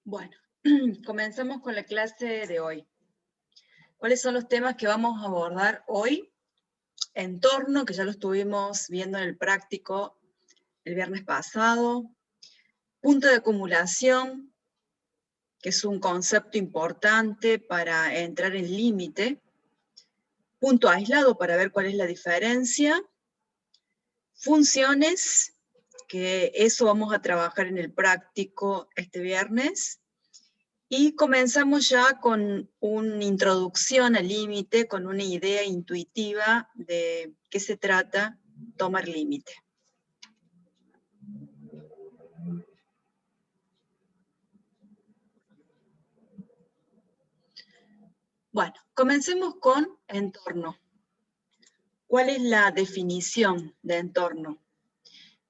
Bueno, comenzamos con la clase de hoy. ¿Cuáles son los temas que vamos a abordar hoy? Entorno, que ya lo estuvimos viendo en el práctico el viernes pasado. Punto de acumulación, que es un concepto importante para entrar en límite. Punto aislado, para ver cuál es la diferencia. Funciones, que eso vamos a trabajar en el práctico este viernes. Y comenzamos ya con una introducción al límite, con una idea intuitiva de qué se trata tomar límite. Bueno, comencemos con entorno. ¿Cuál es la definición de entorno?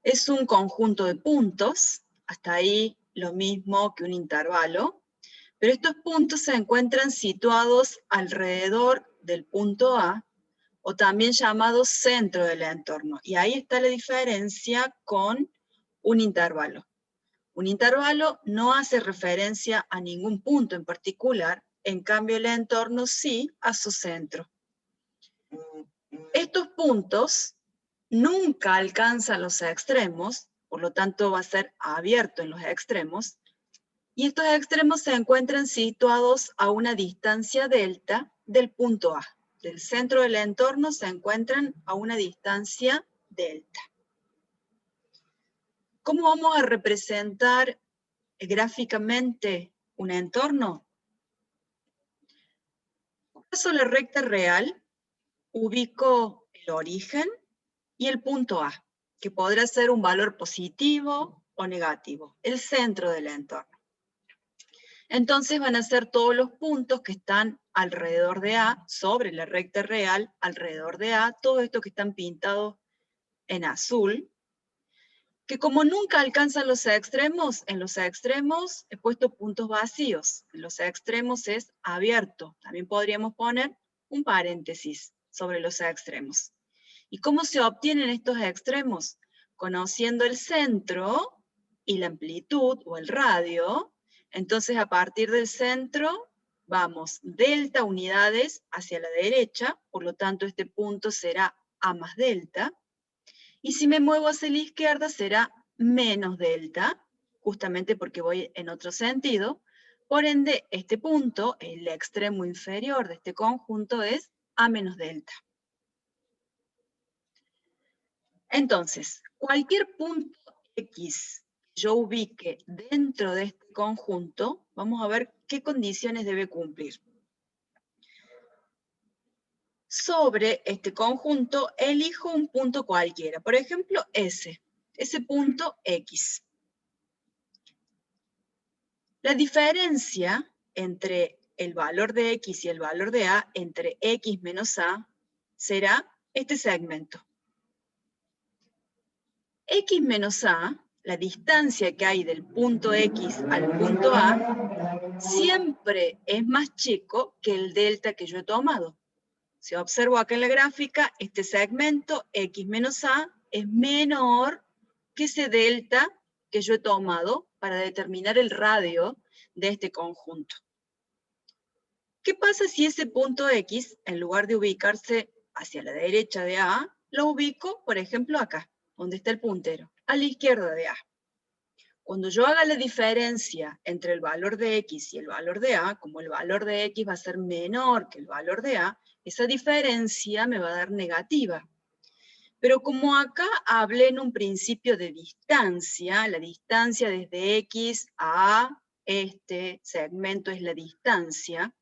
Es un conjunto de puntos, hasta ahí lo mismo que un intervalo, pero estos puntos se encuentran situados alrededor del punto A, o también llamado centro del entorno. Y ahí está la diferencia con un intervalo. Un intervalo no hace referencia a ningún punto en particular, en cambio el entorno sí a su centro. Estos puntos nunca alcanzan los extremos, por lo tanto va a ser abierto en los extremos, y estos extremos se encuentran situados a una distancia delta del punto A. Del centro del entorno se encuentran a una distancia delta. ¿Cómo vamos a representar gráficamente un entorno? Paso la recta real, ubico el origen y el punto A, que podrá ser un valor positivo o negativo, el centro del entorno. Entonces van a ser todos los puntos que están alrededor de A, sobre la recta real, alrededor de A, todo esto que están pintados en azul, que como nunca alcanzan los extremos, en los extremos he puesto puntos vacíos, en los extremos es abierto. También podríamos poner un paréntesis sobre los extremos. ¿Y cómo se obtienen estos extremos? Conociendo el centro y la amplitud o el radio. Entonces, a partir del centro, vamos delta unidades hacia la derecha, por lo tanto, este punto será A más delta. Y si me muevo hacia la izquierda, será menos delta, justamente porque voy en otro sentido. Por ende, este punto, el extremo inferior de este conjunto, es A menos delta. Entonces, cualquier punto X que yo ubique dentro de este conjunto, vamos a ver qué condiciones debe cumplir. Sobre este conjunto, elijo un punto cualquiera, por ejemplo, ese punto X. La diferencia entre el valor de X y el valor de A, entre X menos A, será este segmento. X menos A, la distancia que hay del punto X al punto A, siempre es más chico que el delta que yo he tomado. Si observo acá en la gráfica, este segmento X menos A es menor que ese delta que yo he tomado para determinar el radio de este conjunto. ¿Qué pasa si ese punto X, en lugar de ubicarse hacia la derecha de A, lo ubico, por ejemplo, acá, donde está el puntero, a la izquierda de A? Cuando yo haga la diferencia entre el valor de X y el valor de A, como el valor de X va a ser menor que el valor de A, esa diferencia me va a dar negativa. Pero como acá hablé en un principio de distancia, la distancia desde X a este segmento es la distancia,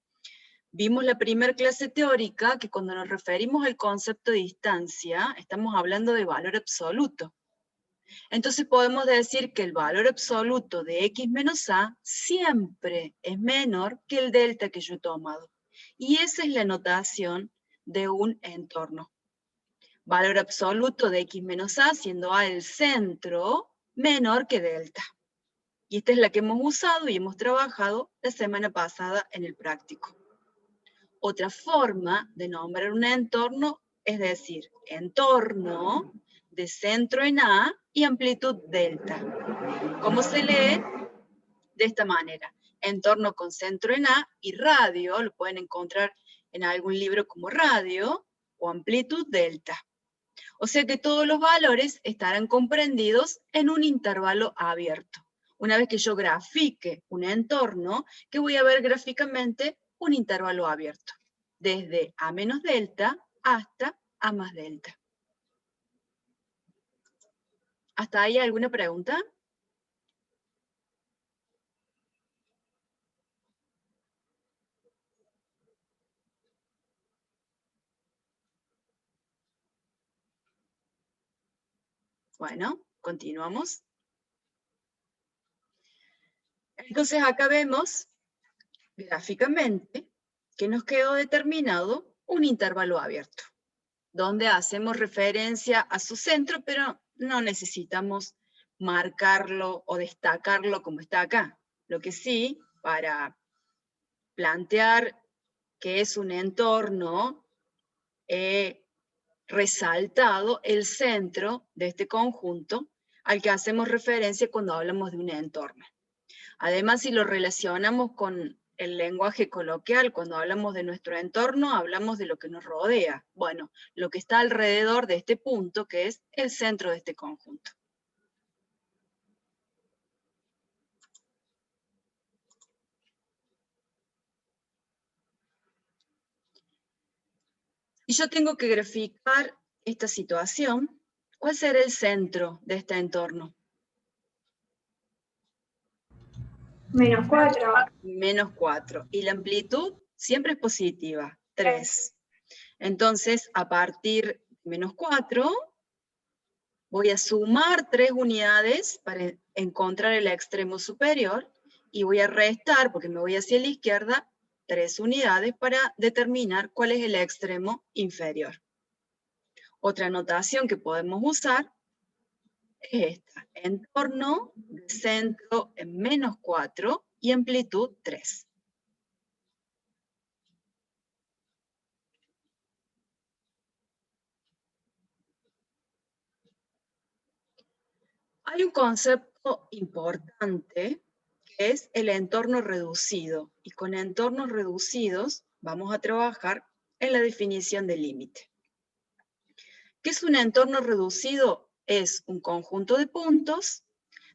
vimos la primera clase teórica que cuando nos referimos al concepto de distancia, estamos hablando de valor absoluto. Entonces podemos decir que el valor absoluto de X menos A siempre es menor que el delta que yo he tomado. Y esa es la notación de un entorno. Valor absoluto de X menos A, siendo A el centro, menor que delta. Y esta es la que hemos usado y hemos trabajado la semana pasada en el práctico. Otra forma de nombrar un entorno es decir, entorno de centro en A y amplitud delta. ¿Cómo se lee? De esta manera. entorno con centro en A, y radio, lo pueden encontrar en algún libro como radio, o amplitud delta. O sea que todos los valores estarán comprendidos en un intervalo abierto. Una vez que yo grafique un entorno, que voy a ver gráficamente un intervalo abierto, desde A menos delta hasta A más delta. ¿Hasta ahí alguna pregunta? Bueno, continuamos. Entonces acá vemos gráficamente que nos quedó determinado un intervalo abierto, donde hacemos referencia a su centro, pero no necesitamos marcarlo o destacarlo como está acá. Lo que sí, para plantear que es un entorno, he resaltado el centro de este conjunto al que hacemos referencia cuando hablamos de un entorno. Además, si lo relacionamos con el lenguaje coloquial, cuando hablamos de nuestro entorno, hablamos de lo que nos rodea. Bueno, lo que está alrededor de este punto, que es el centro de este conjunto. Y yo tengo que graficar esta situación. ¿Cuál será el centro de este entorno? -4. -4. Y la amplitud siempre es positiva, 3. Entonces, a partir de -4, voy a sumar 3 unidades para encontrar el extremo superior, y voy a restar, porque me voy hacia la izquierda, 3 unidades para determinar cuál es el extremo inferior. Otra notación que podemos usar es esta: entorno de centro en -4 y amplitud 3. Hay un concepto importante que es el entorno reducido, y con entornos reducidos vamos a trabajar en la definición del límite. ¿Qué es un entorno reducido? Es un conjunto de puntos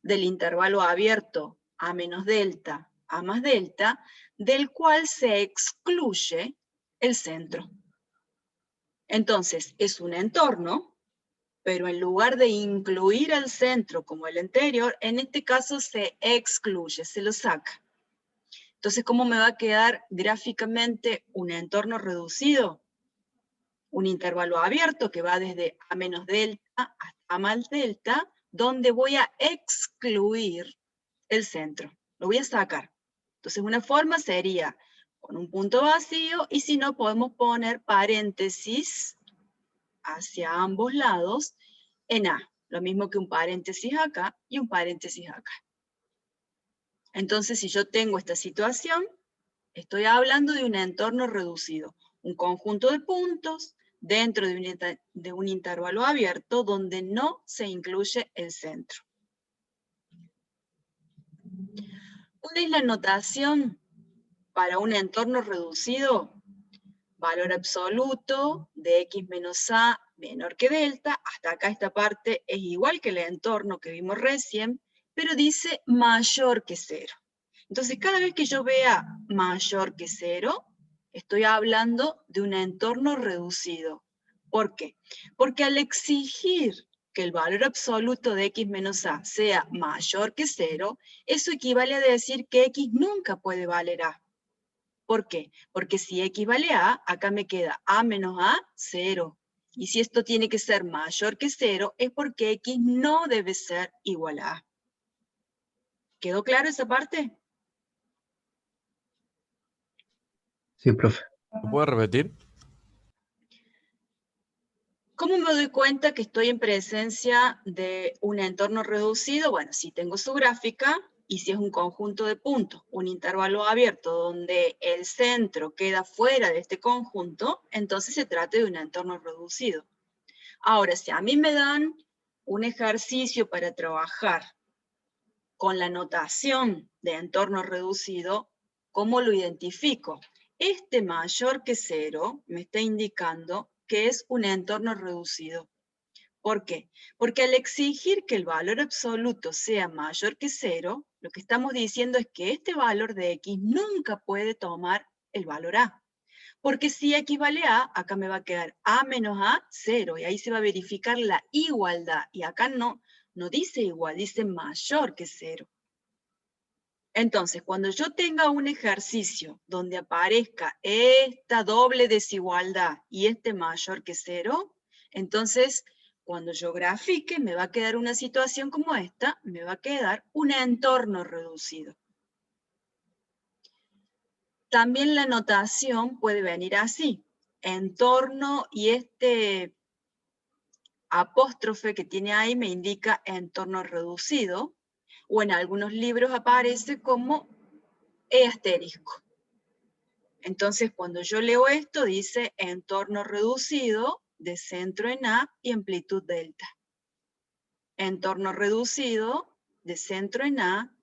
del intervalo abierto A menos delta, A más delta, del cual se excluye el centro. Entonces, es un entorno, pero en lugar de incluir al centro como el anterior, en este caso se excluye, se lo saca. Entonces, ¿cómo me va a quedar gráficamente un entorno reducido? Un intervalo abierto que va desde A menos delta hasta A más delta, donde voy a excluir el centro, lo voy a sacar. Entonces, una forma sería con un punto vacío, y si no, podemos poner paréntesis hacia ambos lados en A, lo mismo que un paréntesis acá y un paréntesis acá. Entonces, si yo tengo esta situación, estoy hablando de un entorno reducido, un conjunto de puntos dentro de un intervalo abierto donde no se incluye el centro. ¿Cuál es la notación para un entorno reducido? Valor absoluto de x menos a menor que delta. Hasta acá esta parte es igual que el entorno que vimos recién, pero dice mayor que 0. Entonces, cada vez que yo vea mayor que 0, estoy hablando de un entorno reducido. ¿Por qué? Porque al exigir que el valor absoluto de x menos a sea mayor que 0, eso equivale a decir que x nunca puede valer a. ¿Por qué? Porque si x vale a, acá me queda a menos a, 0. Y si esto tiene que ser mayor que 0, es porque x no debe ser igual a a. ¿Quedó claro esa parte? Sí, profe. ¿Lo puedo repetir? ¿Cómo me doy cuenta que estoy en presencia de un entorno reducido? Bueno, si tengo su gráfica, y si es un conjunto de puntos, un intervalo abierto donde el centro queda fuera de este conjunto, entonces se trata de un entorno reducido. Ahora, si a mí me dan un ejercicio para trabajar con la notación de entorno reducido, ¿cómo lo identifico? Este mayor que 0 me está indicando que es un entorno reducido. ¿Por qué? Porque al exigir que el valor absoluto sea mayor que 0, lo que estamos diciendo es que este valor de x nunca puede tomar el valor a. Porque si x vale a, acá me va a quedar a menos a, 0, y ahí se va a verificar la igualdad. Y acá no dice igual, dice mayor que 0. Entonces, cuando yo tenga un ejercicio donde aparezca esta doble desigualdad y este mayor que 0, entonces, cuando yo grafique, me va a quedar una situación como esta, me va a quedar un entorno reducido. También la notación puede venir así, entorno, y este apóstrofe que tiene ahí me indica entorno reducido, o en algunos libros aparece como E asterisco. Entonces, cuando yo leo esto, dice entorno reducido de centro en A y amplitud delta. Entorno reducido de centro en A,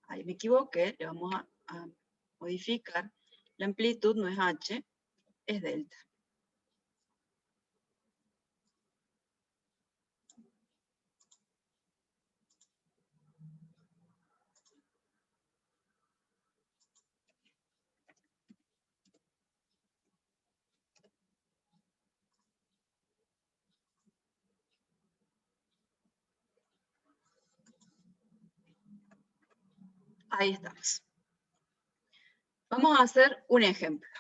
ahí me equivoqué, le vamos a modificar. La amplitud no es H, es delta. Ahí estamos. Vamos a hacer un ejemplo.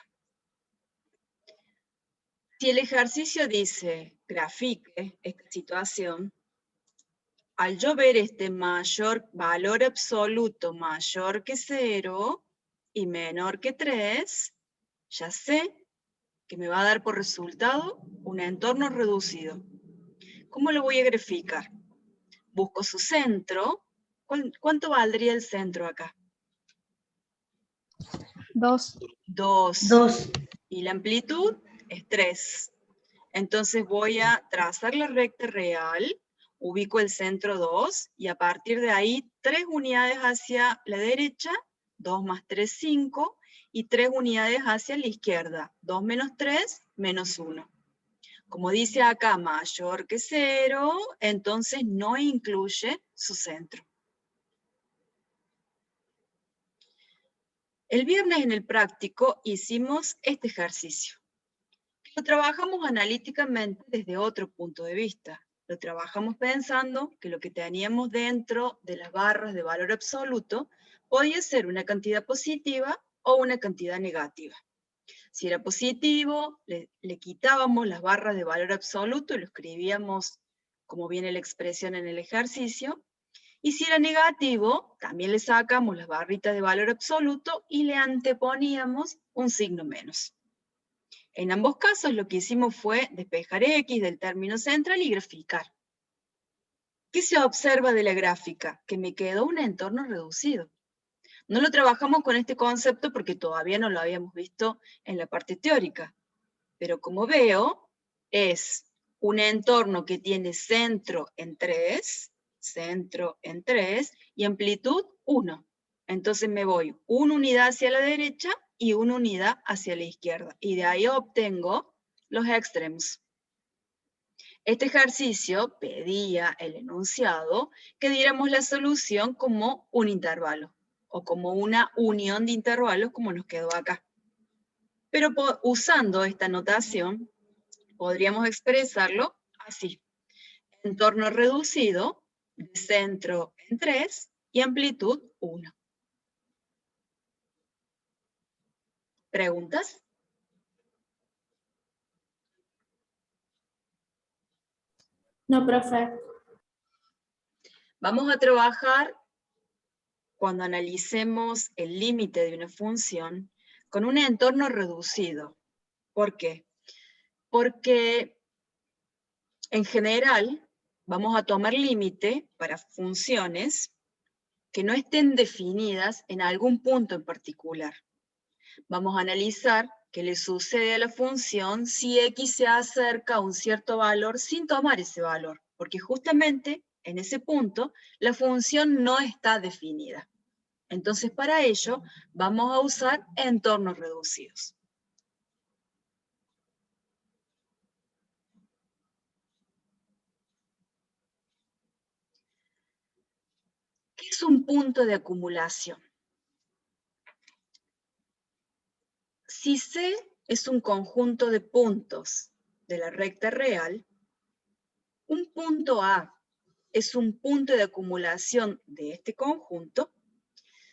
Si el ejercicio dice, grafique esta situación, al yo ver este mayor valor absoluto mayor que 0 y menor que 3, ya sé que me va a dar por resultado un entorno reducido. ¿Cómo lo voy a graficar? Busco su centro. ¿Cuánto valdría el centro acá? 2. 2. Y la amplitud es 3. Entonces voy a trazar la recta real, ubico el centro 2, y a partir de ahí 3 unidades hacia la derecha, 2 más 3, 5, y 3 unidades hacia la izquierda, 2 menos 3, menos 1. Como dice acá mayor que 0, entonces no incluye su centro. El viernes en el práctico hicimos este ejercicio. Lo trabajamos analíticamente desde otro punto de vista. Lo trabajamos pensando que lo que teníamos dentro de las barras de valor absoluto podía ser una cantidad positiva o una cantidad negativa. Si era positivo, le quitábamos las barras de valor absoluto y lo escribíamos como viene la expresión en el ejercicio. Y si era negativo, también le sacamos las barritas de valor absoluto y le anteponíamos un signo menos. En ambos casos lo que hicimos fue despejar X del término central y graficar. ¿Qué se observa de la gráfica? Que me quedó un entorno reducido. No lo trabajamos con este concepto porque todavía no lo habíamos visto en la parte teórica. Pero como veo, es un entorno que tiene centro en 3, y amplitud 1. Entonces me voy una unidad hacia la derecha y una unidad hacia la izquierda. Y de ahí obtengo los extremos. Este ejercicio pedía el enunciado que diéramos la solución como un intervalo, o como una unión de intervalos como nos quedó acá. Pero usando esta notación, podríamos expresarlo así. Entorno reducido, de centro en 3 y amplitud 1. ¿Preguntas? No, profe. Vamos a trabajar, cuando analicemos el límite de una función, con un entorno reducido. ¿Por qué? Porque en general vamos a tomar límite para funciones que no estén definidas en algún punto en particular. Vamos a analizar qué le sucede a la función si x se acerca a un cierto valor sin tomar ese valor, porque justamente en ese punto, la función no está definida. Entonces, para ello, vamos a usar entornos reducidos. ¿Qué es un punto de acumulación? Si C es un conjunto de puntos de la recta real, un punto A es un punto de acumulación de este conjunto,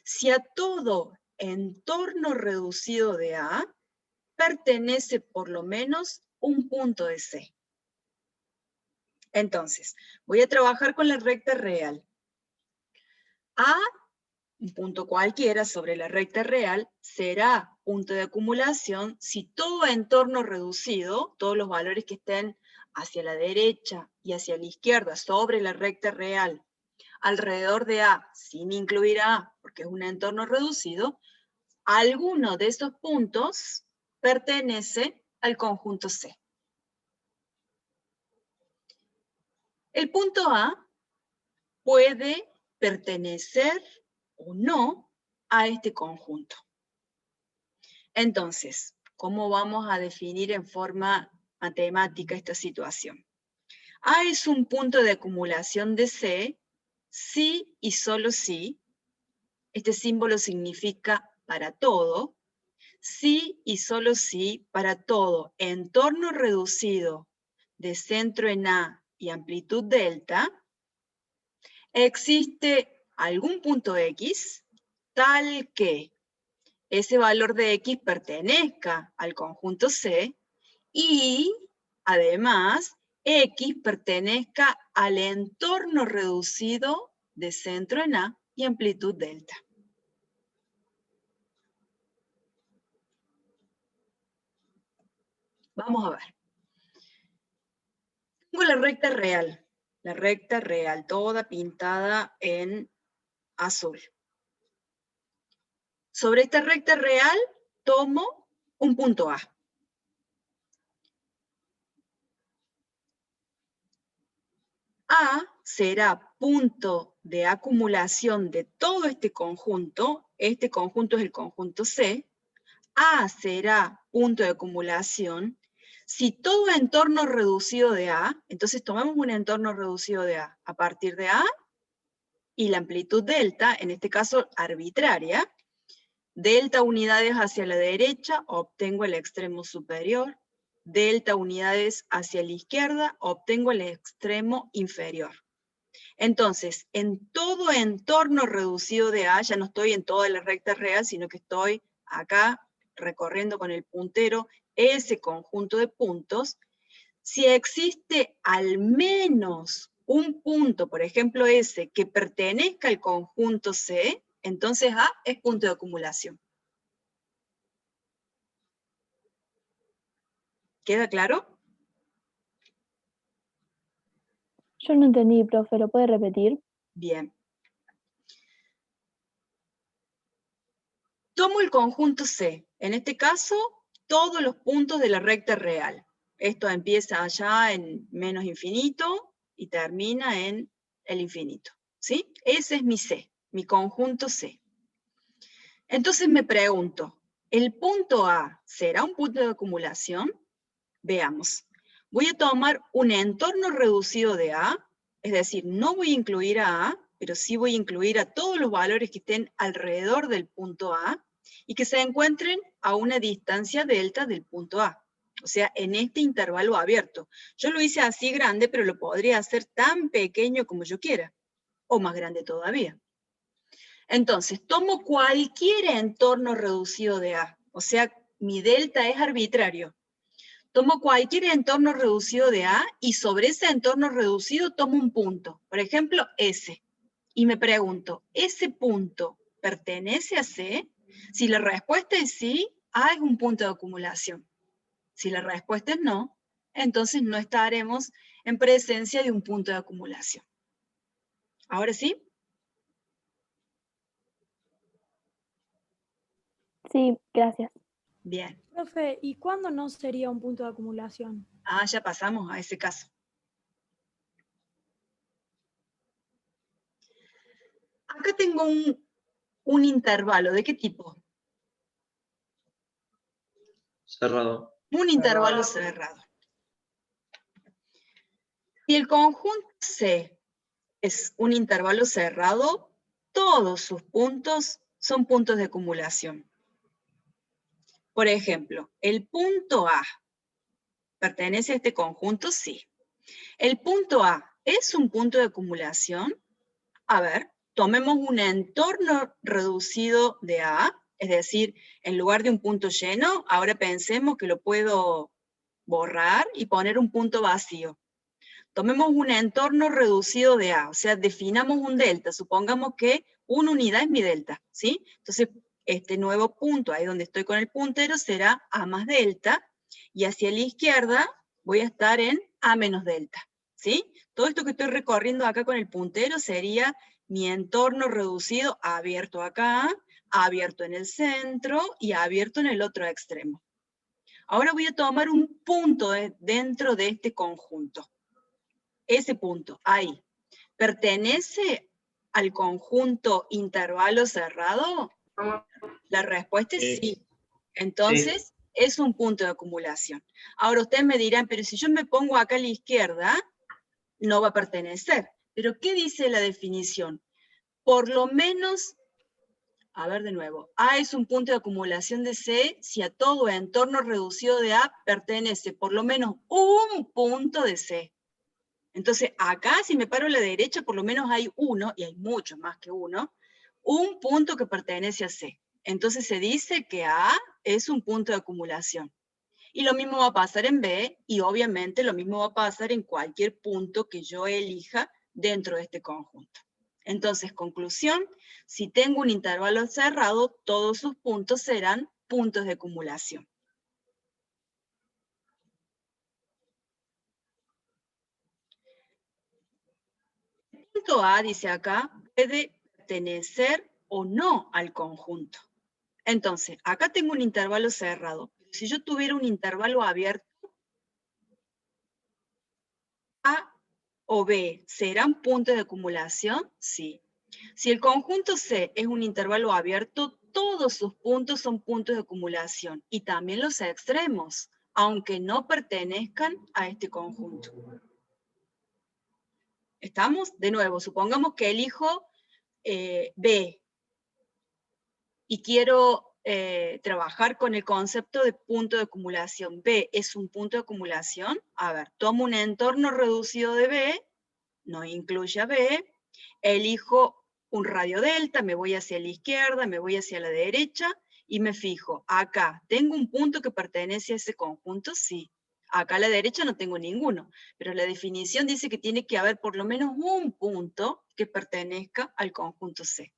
si a todo entorno reducido de A pertenece por lo menos un punto de C. Entonces, voy a trabajar con la recta real. A, un punto cualquiera sobre la recta real, será punto de acumulación si todo entorno reducido, todos los valores que estén hacia la derecha y hacia la izquierda sobre la recta real, alrededor de A, sin incluir a A, porque es un entorno reducido, alguno de esos puntos pertenece al conjunto C. El punto A puede pertenecer o no a este conjunto. Entonces, ¿cómo vamos a definir en forma matemática esta situación? A es un punto de acumulación de C, si y solo si, este símbolo significa para todo, si y solo si para todo entorno reducido de centro en A y amplitud delta, existe algún punto X tal que ese valor de X pertenezca al conjunto C y, además, X pertenezca al entorno reducido de centro en A y amplitud delta. Vamos a ver. Tengo la recta real, toda pintada en azul. Sobre esta recta real tomo un punto A. A será punto de acumulación de todo este conjunto es el conjunto C. A será punto de acumulación si todo entorno reducido de A, entonces tomamos un entorno reducido de A partir de A y la amplitud delta, en este caso arbitraria, delta unidades hacia la derecha, obtengo el extremo superior, delta unidades hacia la izquierda, obtengo el extremo inferior. Entonces, en todo entorno reducido de A, ya no estoy en toda la recta real, sino que estoy acá recorriendo con el puntero ese conjunto de puntos. Si existe al menos un punto, por ejemplo ese, que pertenezca al conjunto C, entonces A es punto de acumulación. ¿Queda claro? Yo no entendí, profe, ¿lo puede repetir? Bien. Tomo el conjunto C, en este caso, todos los puntos de la recta real. Esto empieza allá en menos infinito y termina en el infinito, ¿sí? Ese es mi C, mi conjunto C. Entonces me pregunto, ¿el punto A será un punto de acumulación? Veamos. Voy a tomar un entorno reducido de A, es decir, no voy a incluir a A, pero sí voy a incluir a todos los valores que estén alrededor del punto A y que se encuentren a una distancia delta del punto A. O sea, en este intervalo abierto. Yo lo hice así grande, pero lo podría hacer tan pequeño como yo quiera, o más grande todavía. Entonces, tomo cualquier entorno reducido de A, o sea, mi delta es arbitrario. Tomo cualquier entorno reducido de A y sobre ese entorno reducido tomo un punto, por ejemplo, S. Y me pregunto, ¿ese punto pertenece a C? Si la respuesta es sí, A es un punto de acumulación. Si la respuesta es no, entonces no estaremos en presencia de un punto de acumulación. ¿Ahora sí? Sí, gracias. Bien. Profe, ¿y cuándo no sería un punto de acumulación? Ah, ya pasamos a ese caso. Acá tengo un intervalo, ¿de qué tipo? Cerrado. Un intervalo cerrado. Si el conjunto C es un intervalo cerrado, todos sus puntos son puntos de acumulación. Por ejemplo, el punto A, ¿pertenece a este conjunto? Sí. ¿El punto A es un punto de acumulación? A ver, tomemos un entorno reducido de A, es decir, en lugar de un punto lleno, ahora pensemos que lo puedo borrar y poner un punto vacío. Tomemos un entorno reducido de A, o sea, definamos un delta, supongamos que una unidad es mi delta, ¿sí? Entonces, este nuevo punto, ahí donde estoy con el puntero, será A más delta, y hacia la izquierda voy a estar en A menos delta, ¿sí? Todo esto que estoy recorriendo acá con el puntero sería mi entorno reducido, abierto acá, abierto en el centro y abierto en el otro extremo. Ahora voy a tomar un punto dentro de este conjunto. Ese punto, ahí, ¿pertenece al conjunto intervalo cerrado? La respuesta es sí. Entonces, es un punto de acumulación. Ahora ustedes me dirán, pero si yo me pongo acá a la izquierda, no va a pertenecer. ¿Pero qué dice la definición? Por lo menos, a ver de nuevo, A es un punto de acumulación de C si a todo entorno reducido de A pertenece por lo menos un punto de C. Entonces, acá, si me paro a la derecha, por lo menos hay uno, y hay muchos más que uno, un punto que pertenece a C. Entonces se dice que A es un punto de acumulación. Y lo mismo va a pasar en B, y obviamente lo mismo va a pasar en cualquier punto que yo elija dentro de este conjunto. Entonces, conclusión, si tengo un intervalo cerrado, todos sus puntos serán puntos de acumulación. El punto A, dice acá, puede pertenecer o no al conjunto. Entonces, acá tengo un intervalo cerrado. Si yo tuviera un intervalo abierto, A o B, ¿serán puntos de acumulación? Sí. Si el conjunto C es un intervalo abierto, todos sus puntos son puntos de acumulación, y también los extremos, aunque no pertenezcan a este conjunto. ¿Estamos? De nuevo, supongamos que elijo B, y quiero trabajar con el concepto de punto de acumulación. B es un punto de acumulación. A ver, tomo un entorno reducido de B, no incluye a B, elijo un radio delta, me voy hacia la izquierda, me voy hacia la derecha, y me fijo, acá, ¿tengo un punto que pertenece a ese conjunto? Sí. Acá a la derecha no tengo ninguno, pero la definición dice que tiene que haber por lo menos un punto que pertenezca al conjunto C.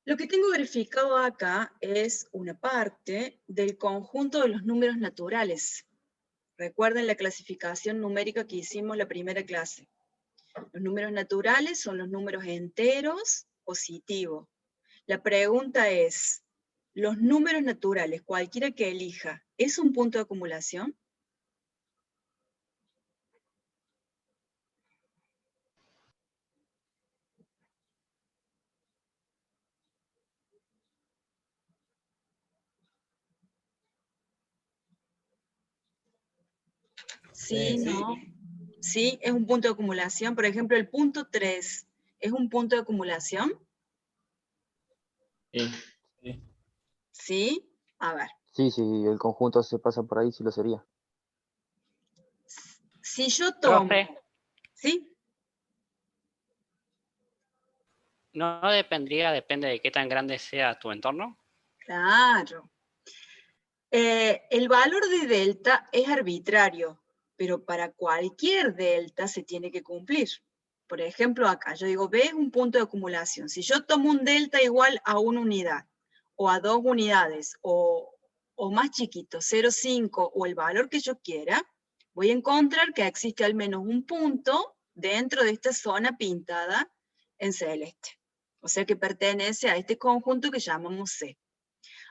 Lo que tengo verificado acá es una parte del conjunto de los números naturales. Recuerden la clasificación numérica que hicimos la primera clase. Los números naturales son los números enteros positivos. La pregunta es, ¿los números naturales, cualquiera que elija, es un punto de acumulación? Sí, no. Sí, es un punto de acumulación. Por ejemplo, el punto 3, ¿es un punto de acumulación? Sí. ¿Sí? A ver. Sí, si el conjunto se pasa por ahí, sí lo sería. Si yo tomo... Profe, ¿Sí? ¿no depende de qué tan grande sea tu entorno? Claro. El valor de delta es arbitrario, pero para cualquier delta se tiene que cumplir. Por ejemplo, acá yo digo, B es un punto de acumulación. Si yo tomo un delta igual a una unidad, o a 2 unidades, o más chiquito, 0,5, o el valor que yo quiera, voy a encontrar que existe al menos un punto dentro de esta zona pintada en celeste. O sea que pertenece a este conjunto que llamamos C.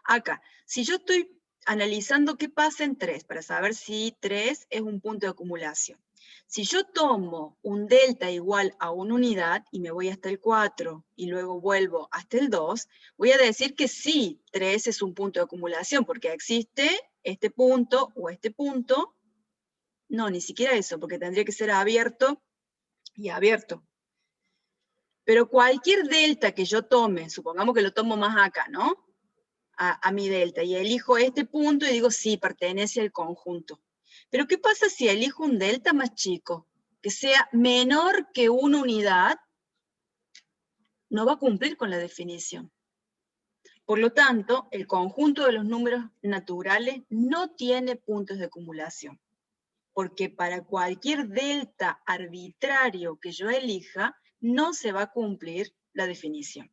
Acá, si yo estoy analizando qué pasa en 3, para saber si 3 es un punto de acumulación. Si yo tomo un delta igual a una unidad, y me voy hasta el 4, y luego vuelvo hasta el 2, voy a decir que sí, 3 es un punto de acumulación, porque existe este punto o este punto. No, ni siquiera eso, porque tendría que ser abierto y abierto. Pero cualquier delta que yo tome, supongamos que lo tomo más acá, ¿no? A mi delta, y elijo este punto y digo, sí, pertenece al conjunto. Pero ¿qué pasa si elijo un delta más chico? Que sea menor que una unidad, no va a cumplir con la definición. Por lo tanto, el conjunto de los números naturales no tiene puntos de acumulación, porque para cualquier delta arbitrario que yo elija, no se va a cumplir la definición.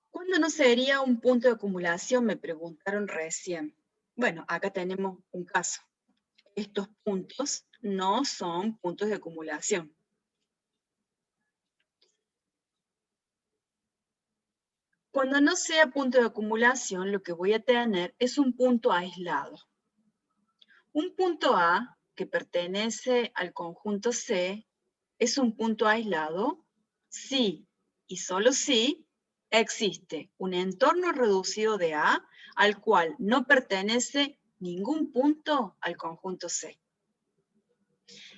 ¿Cuándo no sería un punto de acumulación? Me preguntaron recién. Bueno, acá tenemos un caso. Estos puntos no son puntos de acumulación. Cuando no sea punto de acumulación, lo que voy a tener es un punto aislado. Un punto A que pertenece al conjunto C es un punto aislado si y solo si existe un entorno reducido de A al cual no pertenece ningún punto al conjunto C.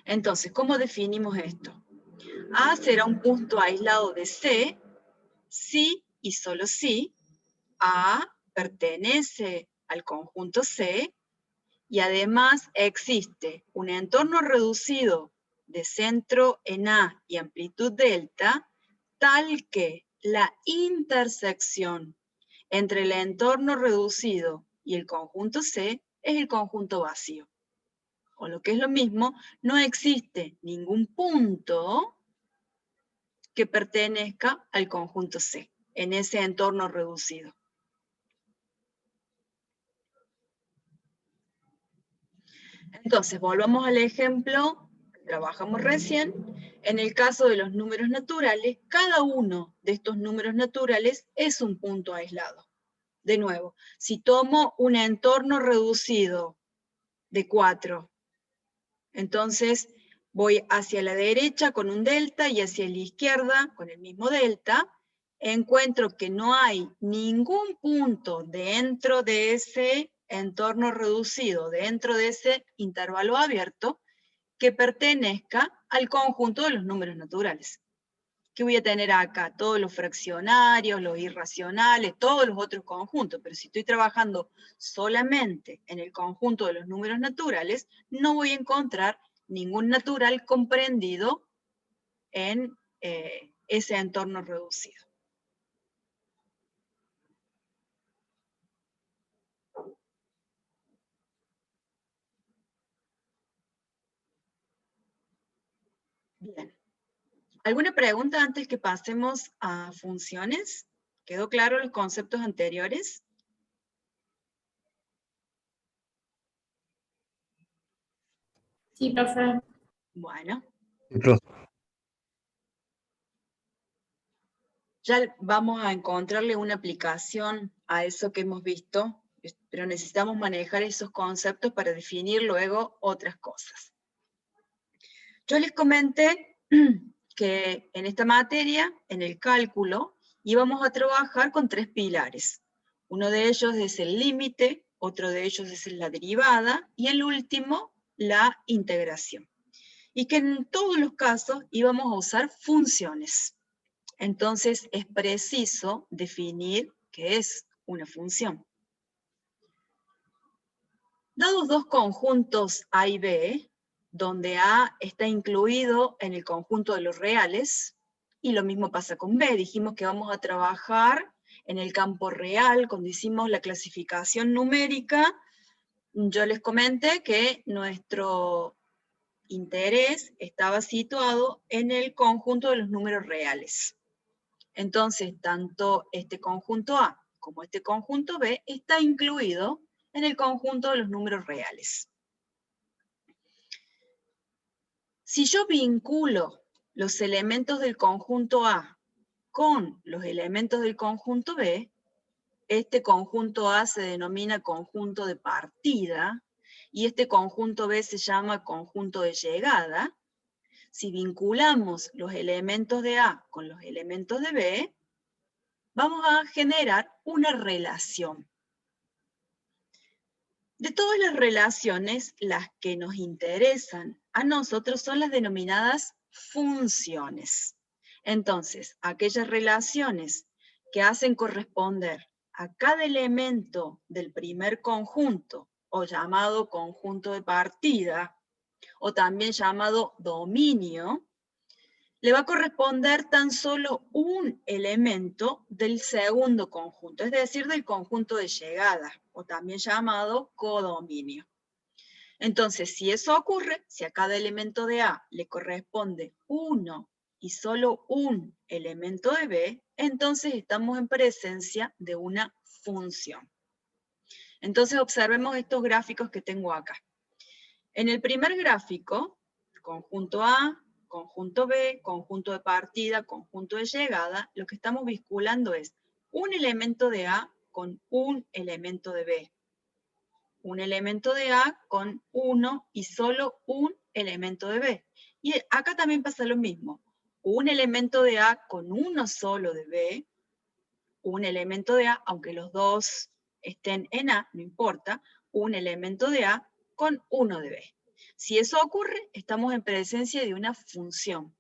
Entonces, ¿cómo definimos esto? A será un punto aislado de C si y solo si A pertenece al conjunto C y además existe un entorno reducido de centro en A y amplitud delta, tal que la intersección entre el entorno reducido y el conjunto C es el conjunto vacío. O lo que es lo mismo, no existe ningún punto que pertenezca al conjunto C, en ese entorno reducido. Entonces, volvamos al ejemplo que trabajamos recién. En el caso de los números naturales, cada uno de estos números naturales es un punto aislado. De nuevo, si tomo un entorno reducido de 4, entonces voy hacia la derecha con un delta y hacia la izquierda con el mismo delta, encuentro que no hay ningún punto dentro de ese entorno reducido, dentro de ese intervalo abierto, que pertenezca al conjunto de los números naturales. ¿Qué voy a tener acá? Todos los fraccionarios, los irracionales, todos los otros conjuntos, pero si estoy trabajando solamente en el conjunto de los números naturales, no voy a encontrar ningún natural comprendido en ese entorno reducido. Bien. ¿Alguna pregunta antes que pasemos a funciones? ¿Quedó claro los conceptos anteriores? Sí, profe. Bueno. Sí, profe. Ya vamos a encontrarle una aplicación a eso que hemos visto, pero necesitamos manejar esos conceptos para definir luego otras cosas. Yo les comenté que en esta materia, en el cálculo, íbamos a trabajar con 3 pilares. Uno de ellos es el límite, otro de ellos es la derivada, y el último, la integración. Y que en todos los casos íbamos a usar funciones. Entonces es preciso definir qué es una función. Dados dos conjuntos A y B, donde A está incluido en el conjunto de los reales, y lo mismo pasa con B, dijimos que vamos a trabajar en el campo real, cuando hicimos la clasificación numérica, yo les comenté que nuestro interés estaba situado en el conjunto de los números reales. Entonces, tanto este conjunto A como este conjunto B está incluido en el conjunto de los números reales. Si yo vinculo los elementos del conjunto A con los elementos del conjunto B, este conjunto A se denomina conjunto de partida, y este conjunto B se llama conjunto de llegada. Si vinculamos los elementos de A con los elementos de B, vamos a generar una relación. De todas las relaciones, las que nos interesan a nosotros son las denominadas funciones. Entonces, aquellas relaciones que hacen corresponder a cada elemento del primer conjunto, o llamado conjunto de partida, o también llamado dominio, le va a corresponder tan solo un elemento del segundo conjunto, es decir, del conjunto de llegada, o también llamado codominio. Entonces, si eso ocurre, si a cada elemento de A le corresponde uno y solo un elemento de B, entonces estamos en presencia de una función. Entonces observemos estos gráficos que tengo acá. En el primer gráfico, conjunto A, conjunto B, conjunto de partida, conjunto de llegada, lo que estamos vinculando es un elemento de A con un elemento de B. Un elemento de A con uno y solo un elemento de B. Y acá también pasa lo mismo. Un elemento de A con uno solo de B, un elemento de A, aunque los dos estén en A, no importa, un elemento de A con uno de B. Si eso ocurre, estamos en presencia de una función.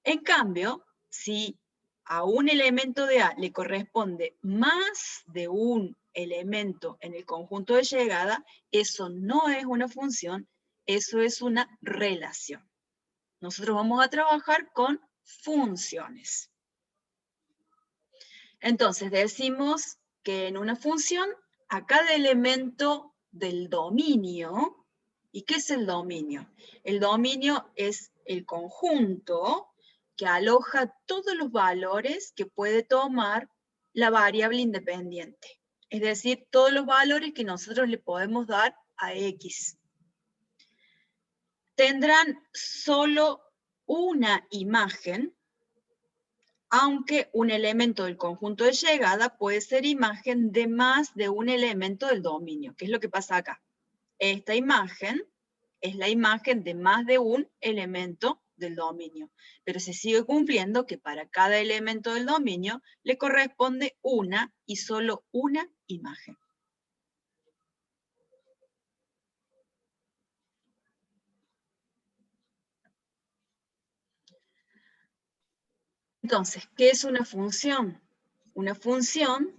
En cambio, si a un elemento de A le corresponde más de un elemento en el conjunto de llegada, eso no es una función, eso es una relación. Nosotros vamos a trabajar con funciones. Entonces decimos que en una función, a cada elemento del dominio, ¿y qué es el dominio? El dominio es el conjunto que aloja todos los valores que puede tomar la variable independiente. Es decir, todos los valores que nosotros le podemos dar a X. Tendrán solo una imagen, aunque un elemento del conjunto de llegada puede ser imagen de más de un elemento del dominio. ¿Qué es lo que pasa acá? Esta imagen es la imagen de más de un elemento del dominio, pero se sigue cumpliendo que para cada elemento del dominio le corresponde una y solo una imagen. Entonces, ¿qué es una función? Una función,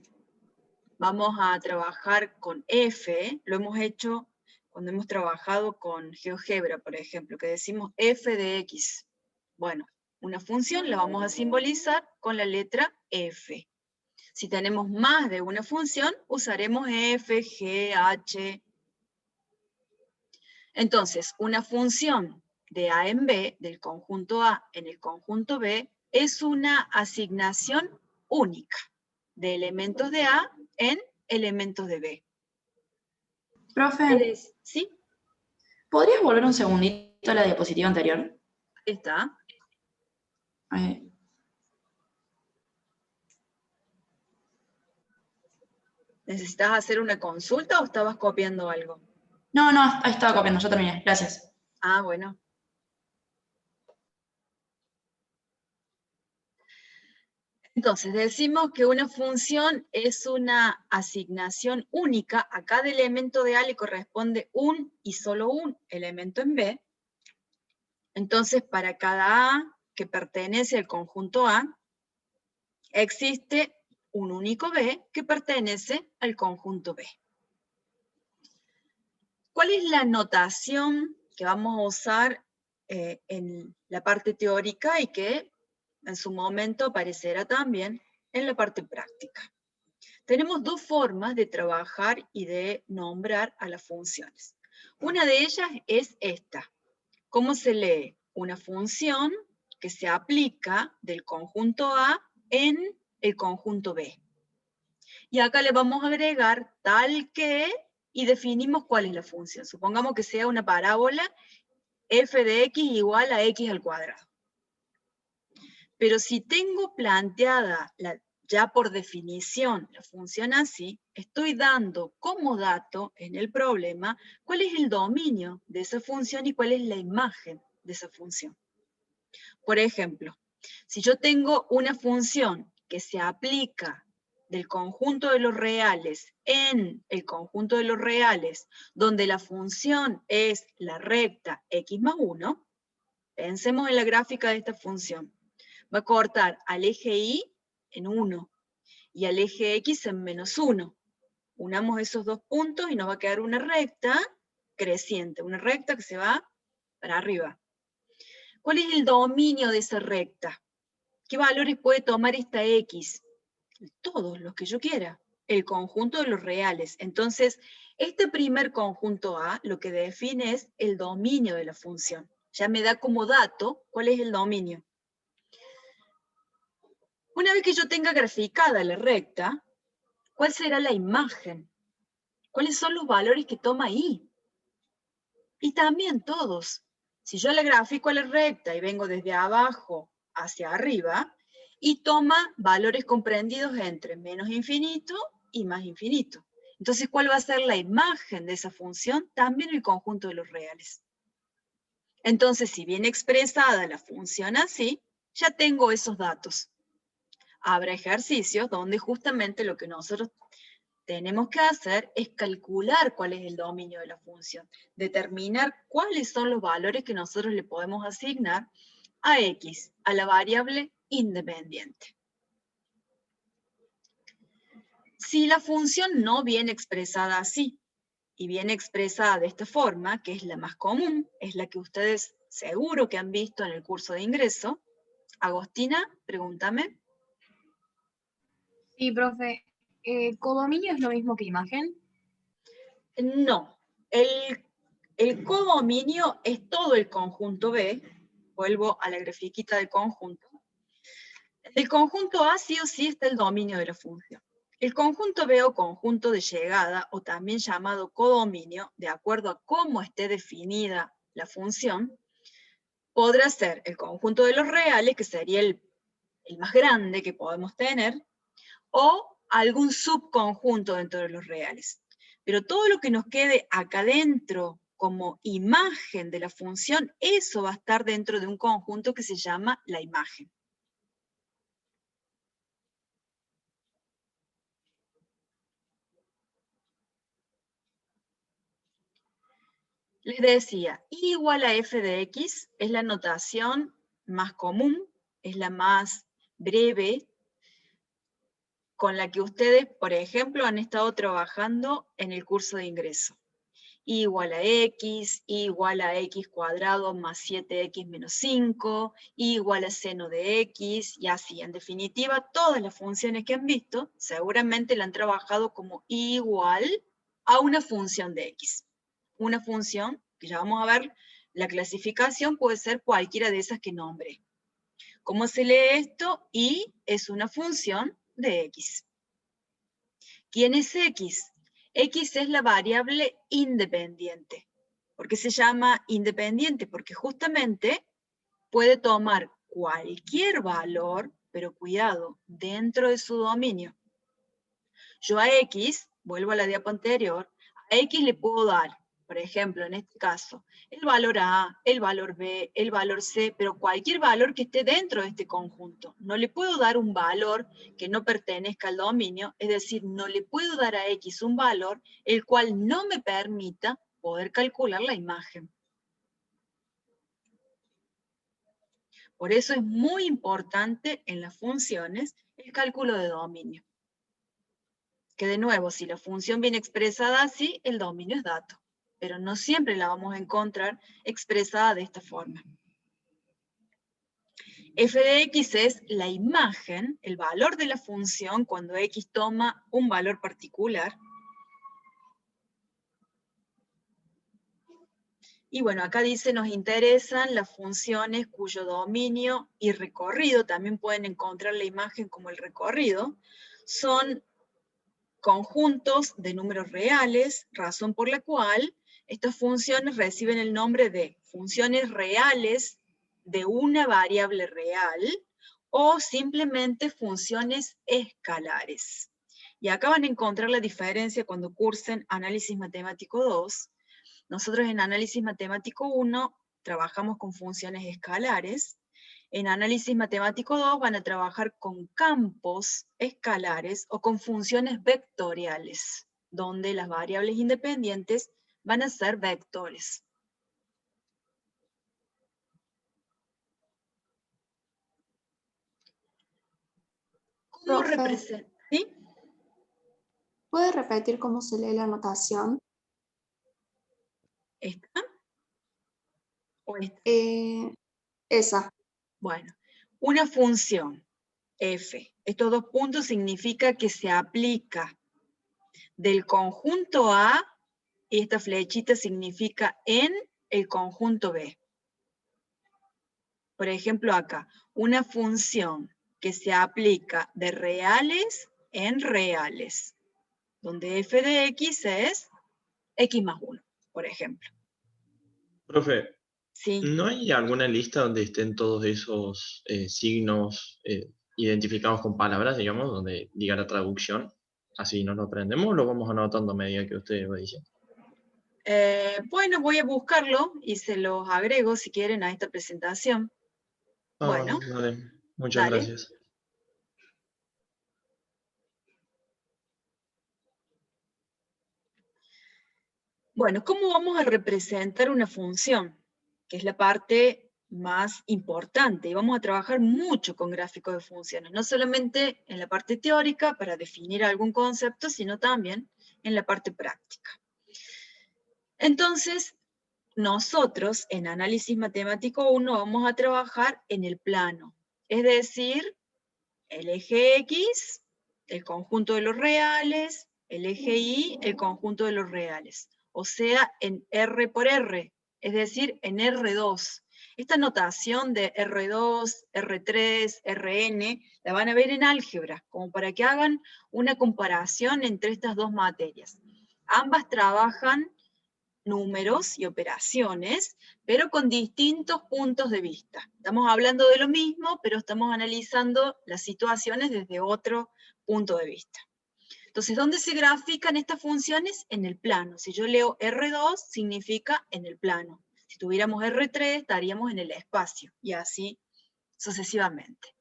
vamos a trabajar con f, lo hemos hecho cuando hemos trabajado con GeoGebra, por ejemplo, que decimos f de x. Bueno, una función la vamos a simbolizar con la letra f. Si tenemos más de una función, usaremos f, g, h. Entonces, una función de A en B, del conjunto A en el conjunto B, es una asignación única de elementos de A en elementos de B. Profe, ¿Sí? ¿podrías volver un segundito a la diapositiva anterior? Ahí está. ¿Necesitas hacer una consulta o estabas copiando algo? No, ahí estaba copiando, ya terminé, gracias. Ah, bueno. Entonces, decimos que una función es una asignación única. A cada elemento de A le corresponde un y solo un elemento en B. Entonces, para cada A que pertenece al conjunto A, existe un único B que pertenece al conjunto B. ¿Cuál es la notación que vamos a usar en la parte teórica y que en su momento aparecerá también en la parte práctica? Tenemos dos formas de trabajar y de nombrar a las funciones. Una de ellas es esta. ¿Cómo se lee? Una función que se aplica del conjunto A en el conjunto B. Y acá le vamos a agregar tal que y definimos cuál es la función. Supongamos que sea una parábola f de x igual a x al cuadrado. Pero si tengo planteada ya por definición la función así, estoy dando como dato en el problema cuál es el dominio de esa función y cuál es la imagen de esa función. Por ejemplo, si yo tengo una función que se aplica del conjunto de los reales en el conjunto de los reales, donde la función es la recta x más 1, pensemos en la gráfica de esta función. Va a cortar al eje y en 1 y al eje x en menos 1. Unamos esos dos puntos y nos va a quedar una recta creciente, una recta que se va para arriba. ¿Cuál es el dominio de esa recta? ¿Qué valores puede tomar esta x? Todos los que yo quiera, el conjunto de los reales. Entonces, este primer conjunto A lo que define es el dominio de la función. Ya me da como dato cuál es el dominio. Una vez que yo tenga graficada la recta, ¿cuál será la imagen? ¿Cuáles son los valores que toma I? Y también todos. Si yo le grafico a la recta y vengo desde abajo hacia arriba, y toma valores comprendidos entre menos infinito y más infinito. Entonces, ¿cuál va a ser la imagen de esa función? También el conjunto de los reales. Entonces, si viene expresada la función así, ya tengo esos datos. Habrá ejercicios donde justamente lo que nosotros tenemos que hacer es calcular cuál es el dominio de la función, determinar cuáles son los valores que nosotros le podemos asignar a x, a la variable independiente. Si la función no viene expresada así, y viene expresada de esta forma, que es la más común, es la que ustedes seguro que han visto en el curso de ingreso. Agostina, pregúntame. Sí, profe. ¿Codominio es lo mismo que imagen? No. El codominio es todo el conjunto B. Vuelvo a la grafiquita del conjunto. El conjunto A sí o sí está el dominio de la función. El conjunto B o conjunto de llegada, o también llamado codominio, de acuerdo a cómo esté definida la función, podrá ser el conjunto de los reales, que sería el más grande que podemos tener, o algún subconjunto dentro de los reales. Pero todo lo que nos quede acá dentro como imagen de la función, eso va a estar dentro de un conjunto que se llama la imagen. Les decía, I igual a f de x es la notación más común, es la más breve, con la que ustedes, por ejemplo, han estado trabajando en el curso de ingreso. I igual a x, I igual a x cuadrado más 7x menos 5, I igual a seno de x, y así. En definitiva, todas las funciones que han visto, seguramente la han trabajado como I igual a una función de x. Una función, que ya vamos a ver, la clasificación puede ser cualquiera de esas que nombré. ¿Cómo se lee esto? I es una función de x. ¿Quién es x? X es la variable independiente. ¿Por qué se llama independiente? Porque justamente puede tomar cualquier valor, pero cuidado, dentro de su dominio. Yo a x, vuelvo a la diapo anterior, a x le puedo dar, por ejemplo, en este caso, el valor A, el valor B, el valor C, pero cualquier valor que esté dentro de este conjunto. No le puedo dar un valor que no pertenezca al dominio, es decir, no le puedo dar a X un valor el cual no me permita poder calcular la imagen. Por eso es muy importante en las funciones el cálculo de dominio. Que de nuevo, si la función viene expresada así, el dominio es dato. Pero no siempre la vamos a encontrar expresada de esta forma. F de x es la imagen, el valor de la función cuando x toma un valor particular. Y bueno, acá dice, nos interesan las funciones cuyo dominio y recorrido, también pueden encontrar la imagen como el recorrido, son conjuntos de números reales, razón por la cual Estas funciones reciben el nombre de funciones reales de una variable real o simplemente funciones escalares. Y acá van a encontrar la diferencia cuando cursen Análisis Matemático 2. Nosotros en Análisis Matemático 1 trabajamos con funciones escalares. En Análisis Matemático 2 van a trabajar con campos escalares o con funciones vectoriales, donde las variables independientes van a ser vectores. ¿Cómo Profe. representa? ¿Sí? ¿Puede repetir cómo se lee la notación? ¿Esta? ¿O esta? Esa. Bueno, una función f. Estos dos puntos significa que se aplica del conjunto A, y esta flechita significa en el conjunto B. Por ejemplo acá, una función que se aplica de reales en reales, donde f de x es x más 1, por ejemplo. Profe, Sí. ¿no hay alguna lista donde estén todos esos signos identificados con palabras, digamos, donde diga la traducción? Así nos lo aprendemos o lo vamos anotando a medida que usted va diciendo. Bueno, voy a buscarlo y se los agrego si quieren a esta presentación. Bueno, Dale. Muchas dale. gracias. Bueno, ¿cómo vamos a representar una función? Que es la parte más importante, y vamos a trabajar mucho con gráficos de funciones, no solamente en la parte teórica para definir algún concepto, sino también en la parte práctica. Entonces, nosotros en Análisis Matemático 1 vamos a trabajar en el plano, es decir, el eje X, el conjunto de los reales, el eje Y, el conjunto de los reales. O sea, en R por R, es decir, en R2. Esta notación de R2, R3, Rn, la van a ver en álgebra, como para que hagan una comparación entre estas dos materias. Ambas trabajan números y operaciones, pero con distintos puntos de vista. Estamos hablando de lo mismo, pero estamos analizando las situaciones desde otro punto de vista. Entonces, ¿dónde se grafican estas funciones? En el plano. Si yo leo R2, significa en el plano. Si tuviéramos R3, estaríamos en el espacio, y así sucesivamente.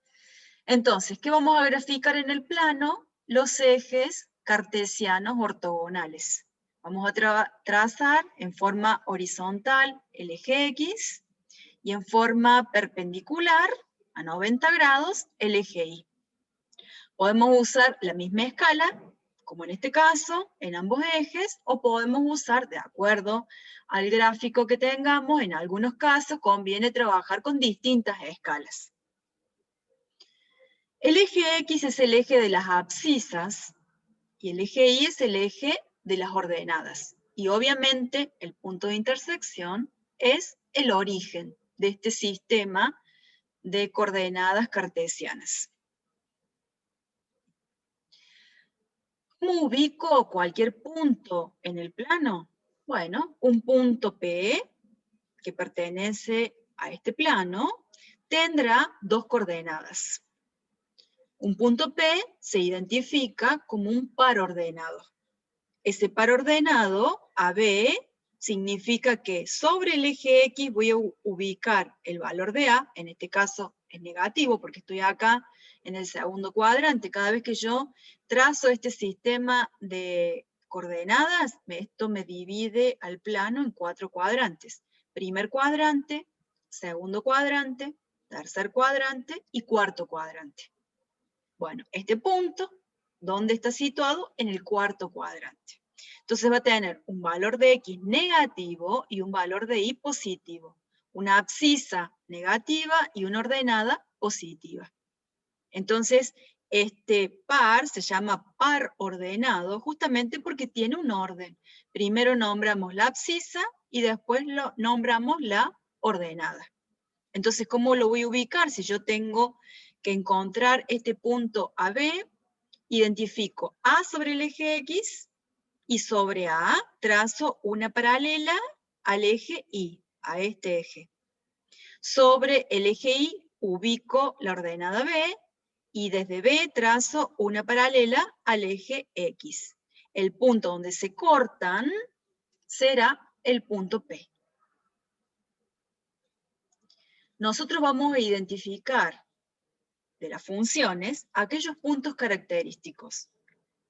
Entonces, ¿qué vamos a graficar en el plano? Los ejes cartesianos ortogonales. Vamos a trazar en forma horizontal el eje X y en forma perpendicular, a 90 grados, el eje Y. Podemos usar la misma escala, como en este caso, en ambos ejes, o podemos usar, de acuerdo al gráfico que tengamos, en algunos casos conviene trabajar con distintas escalas. El eje X es el eje de las abscisas y el eje Y es el eje de las ordenadas. Y obviamente el punto de intersección es el origen de este sistema de coordenadas cartesianas. ¿Cómo ubico cualquier punto en el plano? Bueno, un punto P que pertenece a este plano tendrá dos coordenadas. Un punto P se identifica como un par ordenado. Ese par ordenado, AB, significa que sobre el eje X voy a ubicar el valor de A, en este caso es negativo porque estoy acá en el segundo cuadrante. Cada vez que yo trazo este sistema de coordenadas, esto me divide al plano en 4 cuadrantes. Primer cuadrante, segundo cuadrante, tercer cuadrante y cuarto cuadrante. Bueno, este punto, ¿dónde está situado? En el cuarto cuadrante. Entonces va a tener un valor de X negativo y un valor de Y positivo. Una abscisa negativa y una ordenada positiva. Entonces, este par se llama par ordenado justamente porque tiene un orden. Primero nombramos la abscisa y después nombramos la ordenada. Entonces, ¿cómo lo voy a ubicar? Si yo tengo que encontrar este punto AB, identifico A sobre el eje X Y sobre A trazo una paralela al eje Y, a este eje. Sobre el eje Y ubico la ordenada B, y desde B trazo una paralela al eje X. El punto donde se cortan será el punto P. Nosotros vamos a identificar de las funciones aquellos puntos característicos,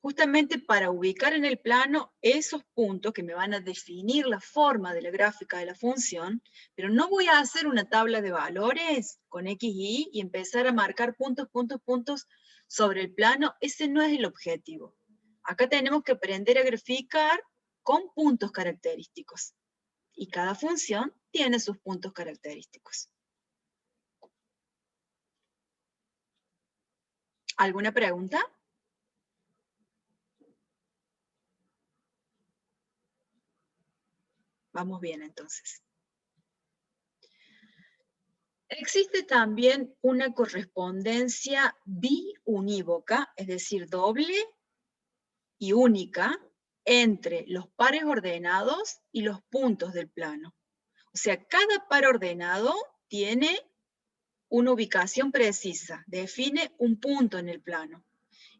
justamente para ubicar en el plano esos puntos que me van a definir la forma de la gráfica de la función, pero no voy a hacer una tabla de valores con X y Y y empezar a marcar puntos, puntos, puntos sobre el plano. Ese no es el objetivo. Acá tenemos que aprender a graficar con puntos característicos. Y cada función tiene sus puntos característicos. ¿Alguna pregunta? Vamos bien, entonces. Existe también una correspondencia biunívoca, es decir, doble y única, entre los pares ordenados y los puntos del plano. O sea, cada par ordenado tiene una ubicación precisa, define un punto en el plano.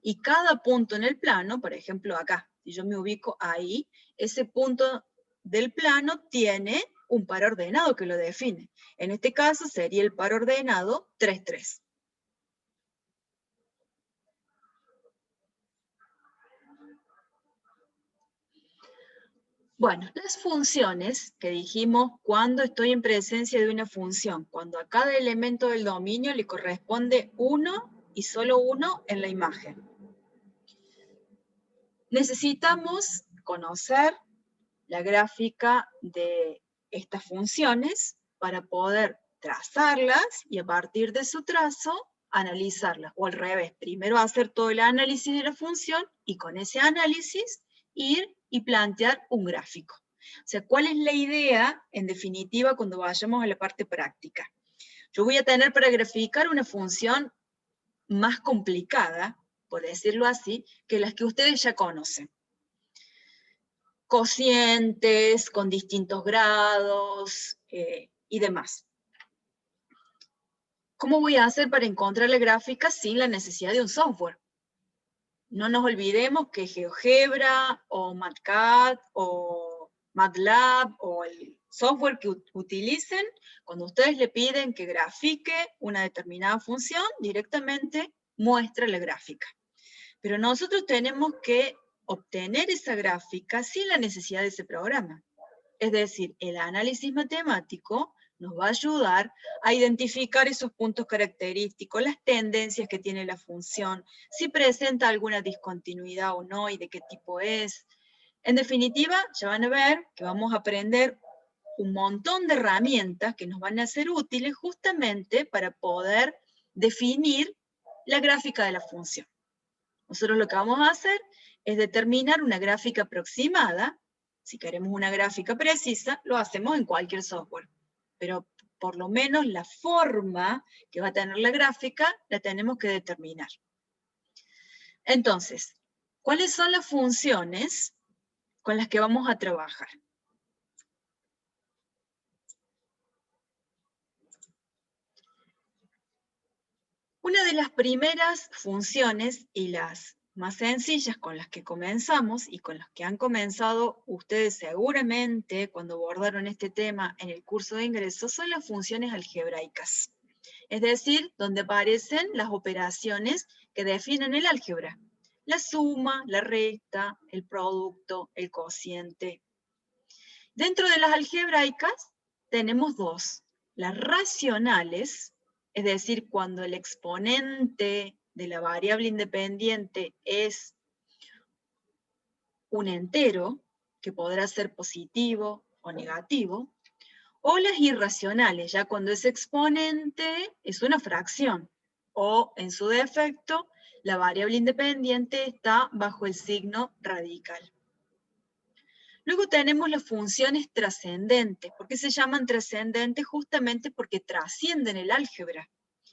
Y cada punto en el plano, por ejemplo acá, si yo me ubico ahí, ese punto del plano tiene un par ordenado que lo define. En este caso sería el par ordenado 3, 3. Bueno, las funciones que dijimos cuando estoy en presencia de una función, cuando a cada elemento del dominio le corresponde uno y solo uno en la imagen. Necesitamos conocer la gráfica de estas funciones para poder trazarlas y a partir de su trazo analizarlas, o al revés, primero hacer todo el análisis de la función y con ese análisis ir y plantear un gráfico. O sea, ¿cuál es la idea, en definitiva, cuando vayamos a la parte práctica? Yo voy a tener para graficar una función más complicada, por decirlo así, que las que ustedes ya conocen. Cocientes con distintos grados y demás. ¿Cómo voy a hacer para encontrar la gráfica sin la necesidad de un software? No nos olvidemos que GeoGebra o MATCAD o MATLAB o el software que utilicen, cuando ustedes le piden que grafique una determinada función, directamente muestra la gráfica. Pero nosotros tenemos que obtener esa gráfica sin la necesidad de ese programa. Es decir, el análisis matemático nos va a ayudar a identificar esos puntos característicos, las tendencias que tiene la función, si presenta alguna discontinuidad o no y de qué tipo es. En definitiva, ya van a ver que vamos a aprender un montón de herramientas que nos van a ser útiles justamente para poder definir la gráfica de la función. Nosotros lo que vamos a hacer es determinar una gráfica aproximada. Si queremos una gráfica precisa, lo hacemos en cualquier software. Pero por lo menos la forma que va a tener la gráfica la tenemos que determinar. Entonces, ¿cuáles son las funciones con las que vamos a trabajar? Una de las primeras funciones y las más sencillas con las que comenzamos y con las que han comenzado ustedes seguramente cuando abordaron este tema en el curso de ingreso son las funciones algebraicas. Es decir, donde aparecen las operaciones que definen el álgebra. La suma, la resta, el producto, el cociente. Dentro de las algebraicas tenemos dos. Las racionales, es decir, cuando el exponente de la variable independiente es un entero, que podrá ser positivo o negativo, o las irracionales, ya cuando ese exponente es una fracción, o en su defecto, la variable independiente está bajo el signo radical. Luego tenemos las funciones trascendentes. ¿Por qué se llaman trascendentes? Justamente porque trascienden el álgebra.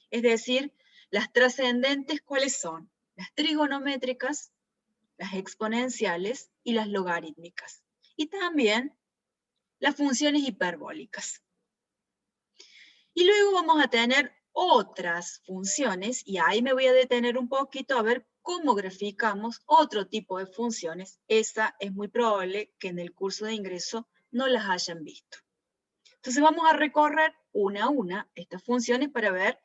Es decir, las trascendentes, ¿cuáles son? Las trigonométricas, las exponenciales y las logarítmicas. Y también las funciones hiperbólicas. Y luego vamos a tener otras funciones, y ahí me voy a detener un poquito a ver cómo graficamos otro tipo de funciones. Esa es muy probable que en el curso de ingreso no las hayan visto. Entonces vamos a recorrer una a una estas funciones para ver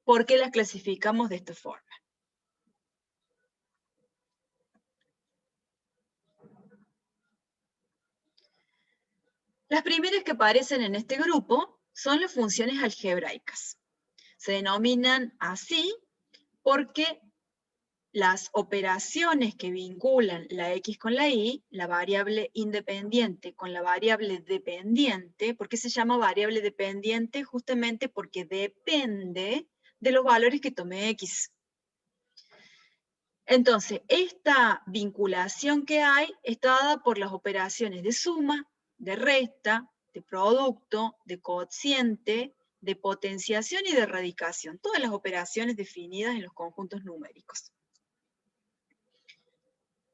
por qué las clasificamos de esta forma. Las primeras que aparecen en este grupo son las funciones algebraicas. Se denominan así porque las operaciones que vinculan la X con la Y, la variable independiente con la variable dependiente, ¿por qué se llama variable dependiente? Justamente porque depende de los valores que tome X. Entonces, esta vinculación que hay está dada por las operaciones de suma, de resta, de producto, de cociente, de potenciación y de radicación. Todas las operaciones definidas en los conjuntos numéricos.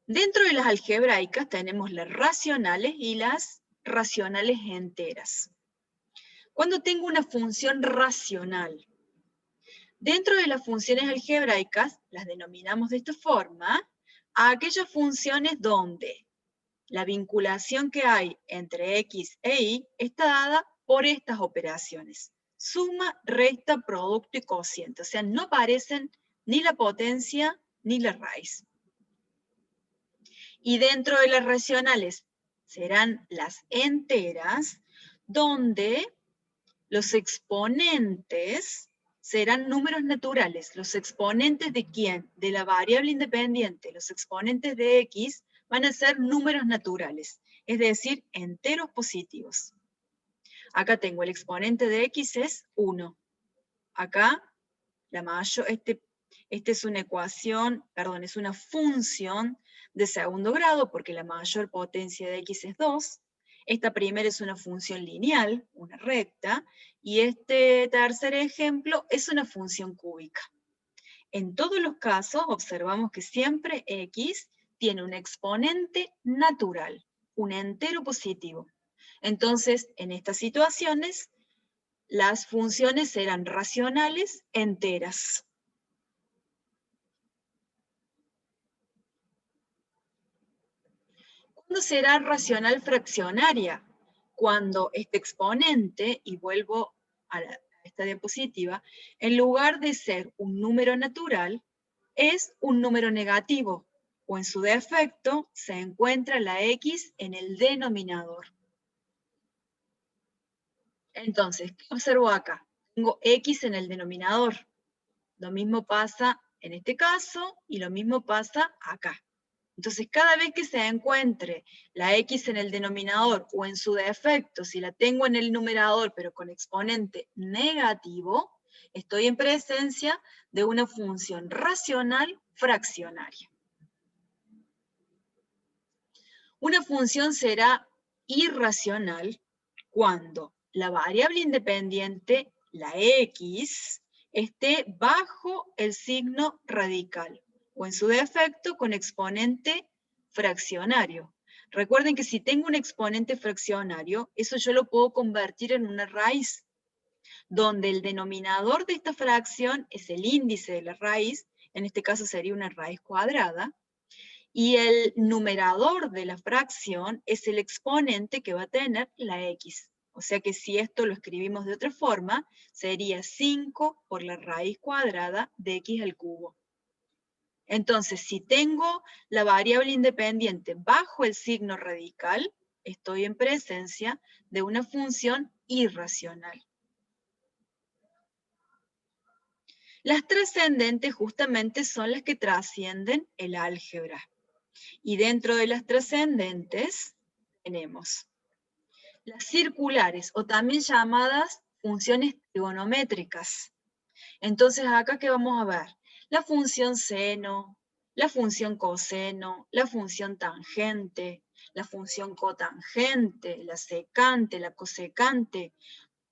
Dentro de las algebraicas tenemos las racionales y las racionales enteras. Cuando tengo una función racional, dentro de las funciones algebraicas, las denominamos de esta forma, a aquellas funciones donde la vinculación que hay entre X e Y está dada por estas operaciones. Suma, resta, producto y cociente. O sea, no aparecen ni la potencia ni la raíz. Y dentro de las racionales serán las enteras, donde los exponentes serán números naturales. ¿Los exponentes de quién? De la variable independiente. Los exponentes de X van a ser números naturales, es decir, enteros positivos. Acá tengo el exponente de X es 1. Acá, este es una ecuación, perdón, es una función de segundo grado, porque la mayor potencia de X es 2. Esta primera es una función lineal, una recta, y este tercer ejemplo es una función cúbica. En todos los casos observamos que siempre X tiene un exponente natural, un entero positivo. Entonces, en estas situaciones, las funciones serán racionales enteras. ¿Cuándo será racional fraccionaria? Cuando este exponente, y vuelvo a esta diapositiva, en lugar de ser un número natural, es un número negativo, o en su defecto se encuentra la X en el denominador. Entonces, ¿qué observo acá? Tengo X en el denominador. Lo mismo pasa en este caso, y lo mismo pasa acá. Entonces, cada vez que se encuentre la X en el denominador, o en su defecto, si la tengo en el numerador, pero con exponente negativo, estoy en presencia de una función racional fraccionaria. Una función será irracional cuando la variable independiente, la X, esté bajo el signo radical, o en su defecto con exponente fraccionario. Recuerden que si tengo un exponente fraccionario, eso yo lo puedo convertir en una raíz, donde el denominador de esta fracción es el índice de la raíz, en este caso sería una raíz cuadrada, y el numerador de la fracción es el exponente que va a tener la X. O sea que si esto lo escribimos de otra forma, sería 5 por la raíz cuadrada de X al cubo. Entonces, si tengo la variable independiente bajo el signo radical, estoy en presencia de una función irracional. Las trascendentes justamente son las que trascienden el álgebra. Y dentro de las trascendentes tenemos las circulares, o también llamadas funciones trigonométricas. Entonces, acá, ¿qué vamos a ver? La función seno, la función coseno, la función tangente, la función cotangente, la secante, la cosecante,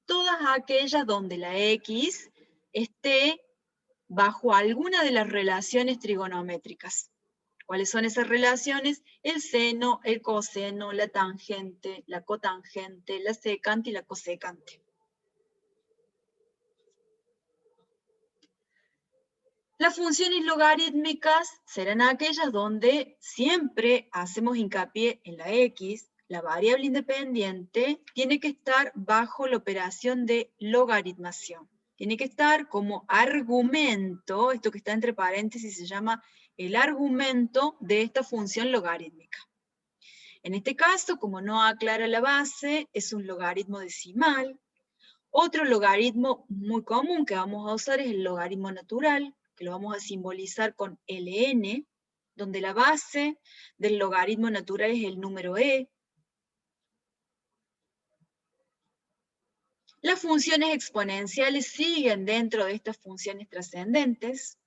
todas aquellas donde la X esté bajo alguna de las relaciones trigonométricas. ¿Cuáles son esas relaciones? El seno, el coseno, la tangente, la cotangente, la secante y la cosecante. Las funciones logarítmicas serán aquellas donde siempre hacemos hincapié en la x, la variable independiente tiene que estar bajo la operación de logaritmación. Tiene que estar como argumento, esto que está entre paréntesis se llama el argumento de esta función logarítmica. En este caso, como no aclara la base, es un logaritmo decimal. Otro logaritmo muy común que vamos a usar es el logaritmo natural, que lo vamos a simbolizar con ln, donde la base del logaritmo natural es el número e. Las funciones exponenciales siguen dentro de estas funciones trascendentes.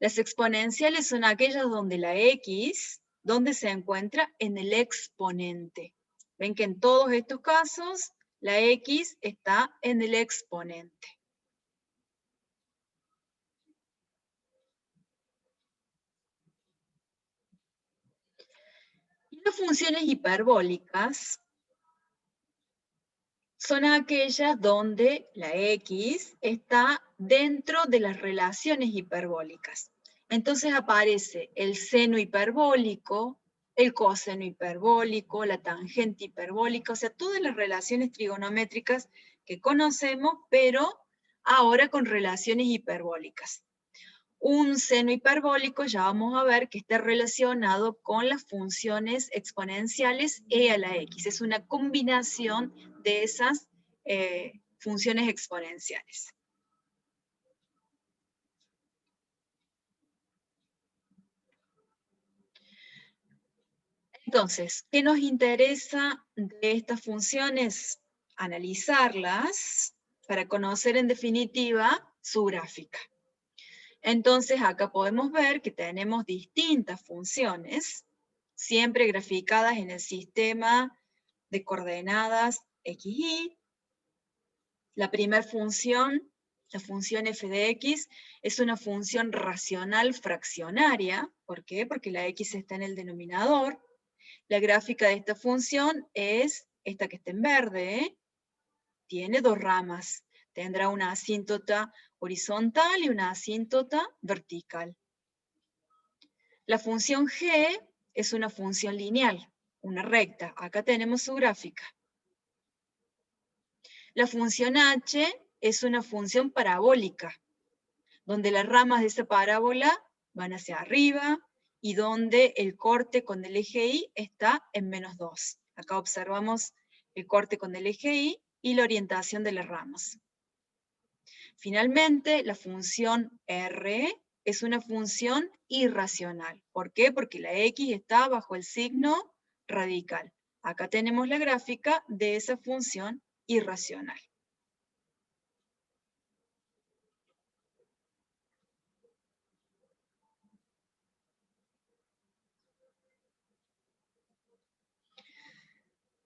Las exponenciales son aquellas donde la x, donde se encuentra en el exponente. Ven que en todos estos casos, la x está en el exponente. Y las funciones hiperbólicas son aquellas donde la x está dentro de las relaciones hiperbólicas. Entonces aparece el seno hiperbólico, el coseno hiperbólico, la tangente hiperbólica, o sea, todas las relaciones trigonométricas que conocemos, pero ahora con relaciones hiperbólicas. Un seno hiperbólico ya vamos a ver que está relacionado con las funciones exponenciales e a la x. Es una combinación de esas funciones exponenciales. Entonces, ¿qué nos interesa de estas funciones? Analizarlas para conocer en definitiva su gráfica. Entonces acá podemos ver que tenemos distintas funciones, siempre graficadas en el sistema de coordenadas x, y. La primera función, la función f de x, es una función racional fraccionaria. ¿Por qué? Porque la x está en el denominador. La gráfica de esta función es esta que está en verde, ¿eh? Tiene dos ramas. Tendrá una asíntota horizontal y una asíntota vertical. La función g es una función lineal, una recta. Acá tenemos su gráfica. La función h es una función parabólica, donde las ramas de esa parábola van hacia arriba y donde el corte con el eje y está en -2. Acá observamos el corte con el eje y la orientación de las ramas. Finalmente, la función r es una función irracional. ¿Por qué? Porque la x está bajo el signo radical. Acá tenemos la gráfica de esa función irracional.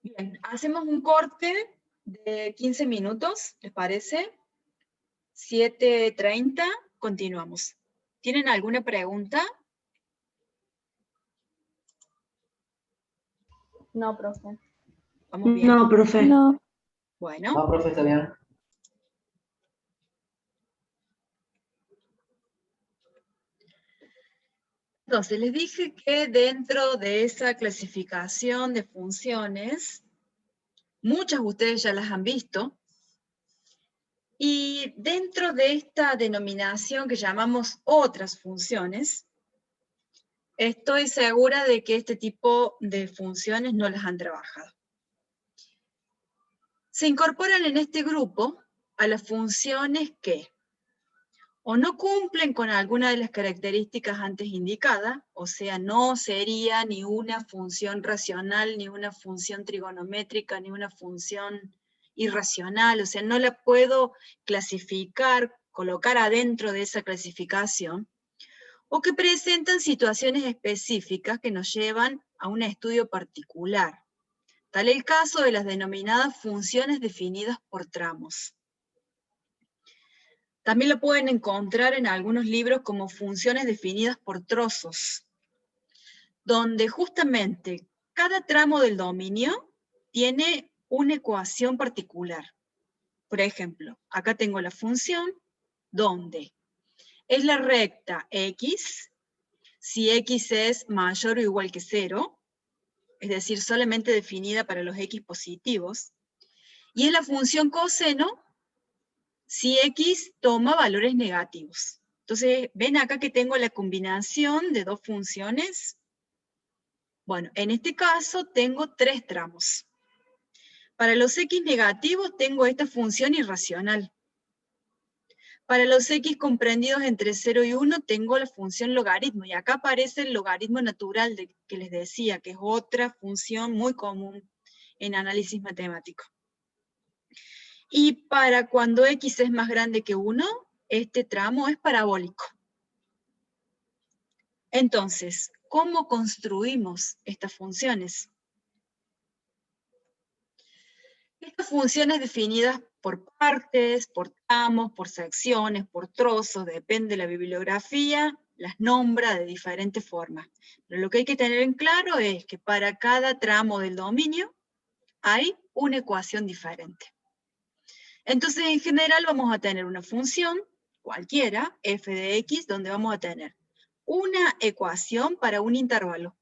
Bien, hacemos un corte de 15 minutos, ¿les parece? 7:30, continuamos. ¿Tienen alguna pregunta? No, profe. ¿Vamos bien? No, profe. No. Bueno. No, profe, está bien. Entonces, les dije que dentro de esa clasificación de funciones, muchas de ustedes ya las han visto, y dentro de esta denominación que llamamos otras funciones, estoy segura de que este tipo de funciones no las han trabajado. Se incorporan en este grupo a las funciones que o no cumplen con alguna de las características antes indicadas, o sea, no sería ni una función racional, ni una función trigonométrica, ni una función irracional, o sea, no la puedo clasificar, colocar adentro de esa clasificación, o que presentan situaciones específicas que nos llevan a un estudio particular. Tal el caso de las denominadas funciones definidas por tramos. También lo pueden encontrar en algunos libros como funciones definidas por trozos. donde justamente cada tramo del dominio tiene una ecuación particular. Por ejemplo, acá tengo la función donde es la recta x, si x es mayor o igual que 0, es decir, solamente definida para los x positivos, y es la función coseno si x toma valores negativos. Entonces, ven acá que tengo la combinación de dos funciones. Bueno, en este caso tengo 3 tramos. Para los x negativos tengo esta función irracional. Para los x comprendidos entre 0 y 1 tengo la función logaritmo, y acá aparece el logaritmo natural que les decía, que es otra función muy común en análisis matemático. Y para cuando x es más grande que 1, este tramo es parabólico. Entonces, ¿cómo construimos estas funciones? Estas funciones definidas por partes, por tramos, por secciones, por trozos, depende de la bibliografía, las nombra de diferentes formas. Pero lo que hay que tener en claro es que para cada tramo del dominio hay una ecuación diferente. Entonces, en general vamos a tener una función, cualquiera, f de x, donde vamos a tener una ecuación para un intervalo,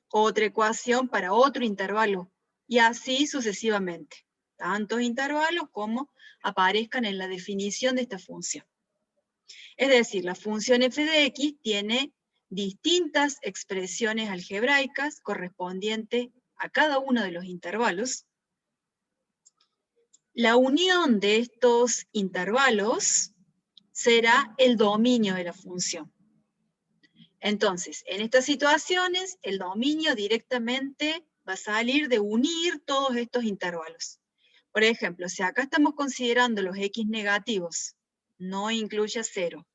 otra ecuación para otro intervalo, y así sucesivamente. Tantos intervalos como aparezcan en la definición de esta función. Es decir, la función f de x tiene distintas expresiones algebraicas correspondientes a cada uno de los intervalos. La unión de estos intervalos será el dominio de la función. Entonces, en estas situaciones, el dominio directamente va a salir de unir todos estos intervalos. Por ejemplo, si acá estamos considerando los x negativos, no incluye a 0,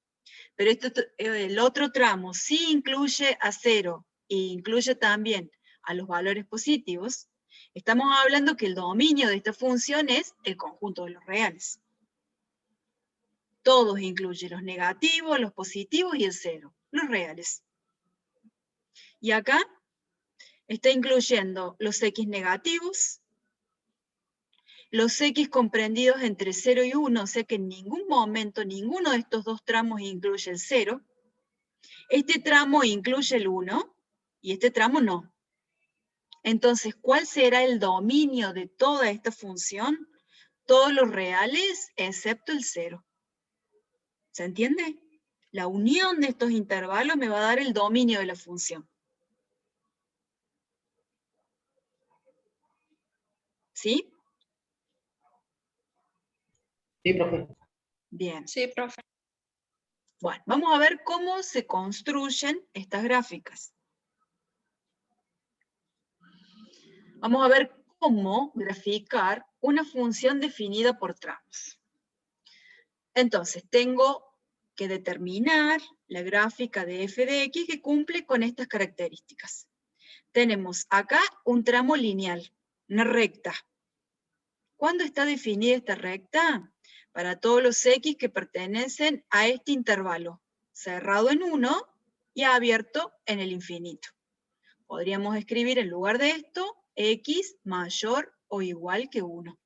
pero el otro tramo sí incluye a 0 e incluye también a los valores positivos, estamos hablando que el dominio de esta función es el conjunto de los reales. Todos incluyen los negativos, los positivos y el 0, los reales. Y acá está incluyendo los x negativos, los x comprendidos entre 0 y 1, o sea que en ningún momento ninguno de estos dos tramos incluye el 0. Este tramo incluye el 1 y este tramo no. Entonces, ¿cuál será el dominio de toda esta función? Todos los reales excepto el 0. ¿Se entiende? La unión de estos intervalos me va a dar el dominio de la función. ¿Sí? Sí, profe. Bien. Sí, profe. Bueno, vamos a ver cómo se construyen estas gráficas. Vamos a ver cómo graficar una función definida por tramos. Entonces, tengo que determinar la gráfica de f de x que cumple con estas características. Tenemos acá un tramo lineal, una recta. ¿Cuándo está definida esta recta? Para todos los x que pertenecen a este intervalo, cerrado en 1 y abierto en el infinito. Podríamos escribir en lugar de esto, x mayor o igual que 1.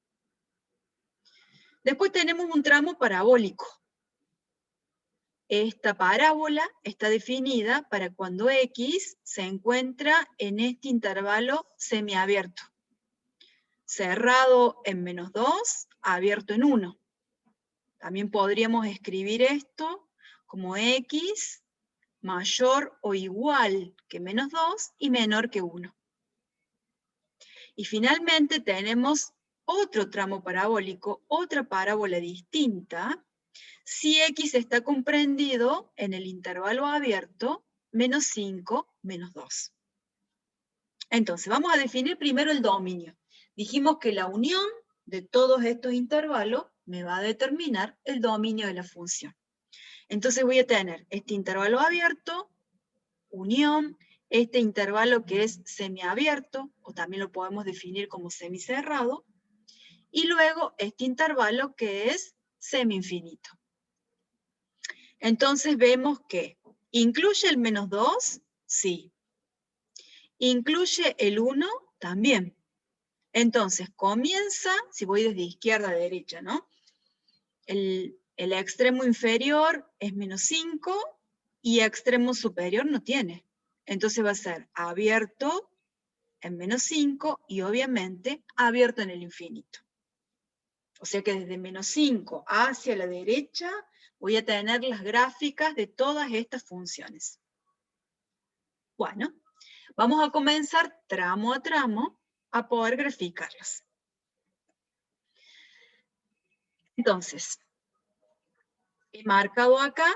Después tenemos un tramo parabólico. Esta parábola está definida para cuando x se encuentra en este intervalo semiabierto. Cerrado en -2, abierto en 1. También podríamos escribir esto como x mayor o igual que -2 y menor que 1. Y finalmente tenemos otro tramo parabólico, otra parábola distinta, si x está comprendido en el intervalo abierto, -5, -2. Entonces, vamos a definir primero el dominio. Dijimos que la unión de todos estos intervalos me va a determinar el dominio de la función. Entonces voy a tener este intervalo abierto, unión, este intervalo que es semiabierto, o también lo podemos definir como semicerrado, y luego este intervalo que es semi-infinito. Entonces vemos que, ¿incluye el -2? Sí. Incluye el 1 también. Entonces, comienza, si voy desde izquierda a derecha, ¿no? El extremo inferior es -5 y extremo superior no tiene. Entonces va a ser abierto en -5 y obviamente abierto en el infinito. O sea que desde -5 hacia la derecha voy a tener las gráficas de todas estas funciones. Bueno, vamos a comenzar tramo a tramo a poder graficarlas. Entonces, he marcado acá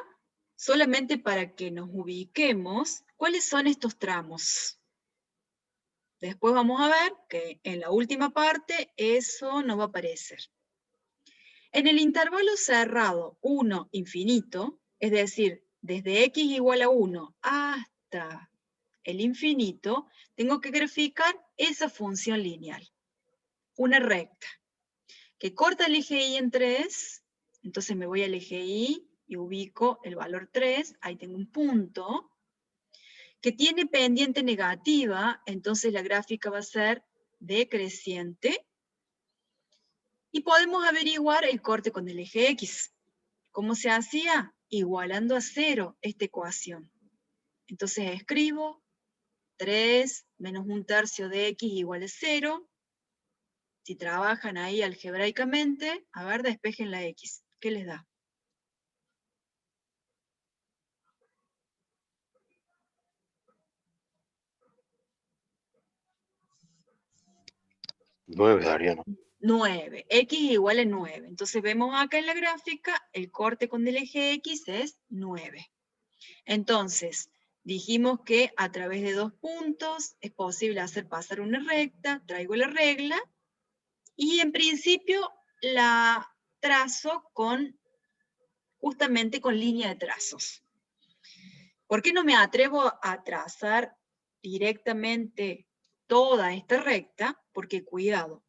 solamente para que nos ubiquemos cuáles son estos tramos. Después vamos a ver que en la última parte eso no va a aparecer. En el intervalo cerrado 1 infinito, es decir, desde x igual a 1 hasta el infinito, tengo que graficar esa función lineal. Una recta que corta el eje y en 3, entonces me voy al eje y ubico el valor 3, ahí tengo un punto, que tiene pendiente negativa, entonces la gráfica va a ser decreciente, y podemos averiguar el corte con el eje X. ¿Cómo se hacía? Igualando a 0 esta ecuación. Entonces escribo 3 menos 1/3 de X igual a 0. Si trabajan ahí algebraicamente, a ver, despejen la X. ¿Qué les da? 9 daría, ¿no? 9. X igual a 9. Entonces vemos acá en la gráfica, el corte con el eje X es 9. Entonces, dijimos que a través de 2 puntos es posible hacer pasar una recta, traigo la regla, y en principio la trazo justamente con línea de trazos. ¿Por qué no me atrevo a trazar directamente toda esta recta? Porque cuidado,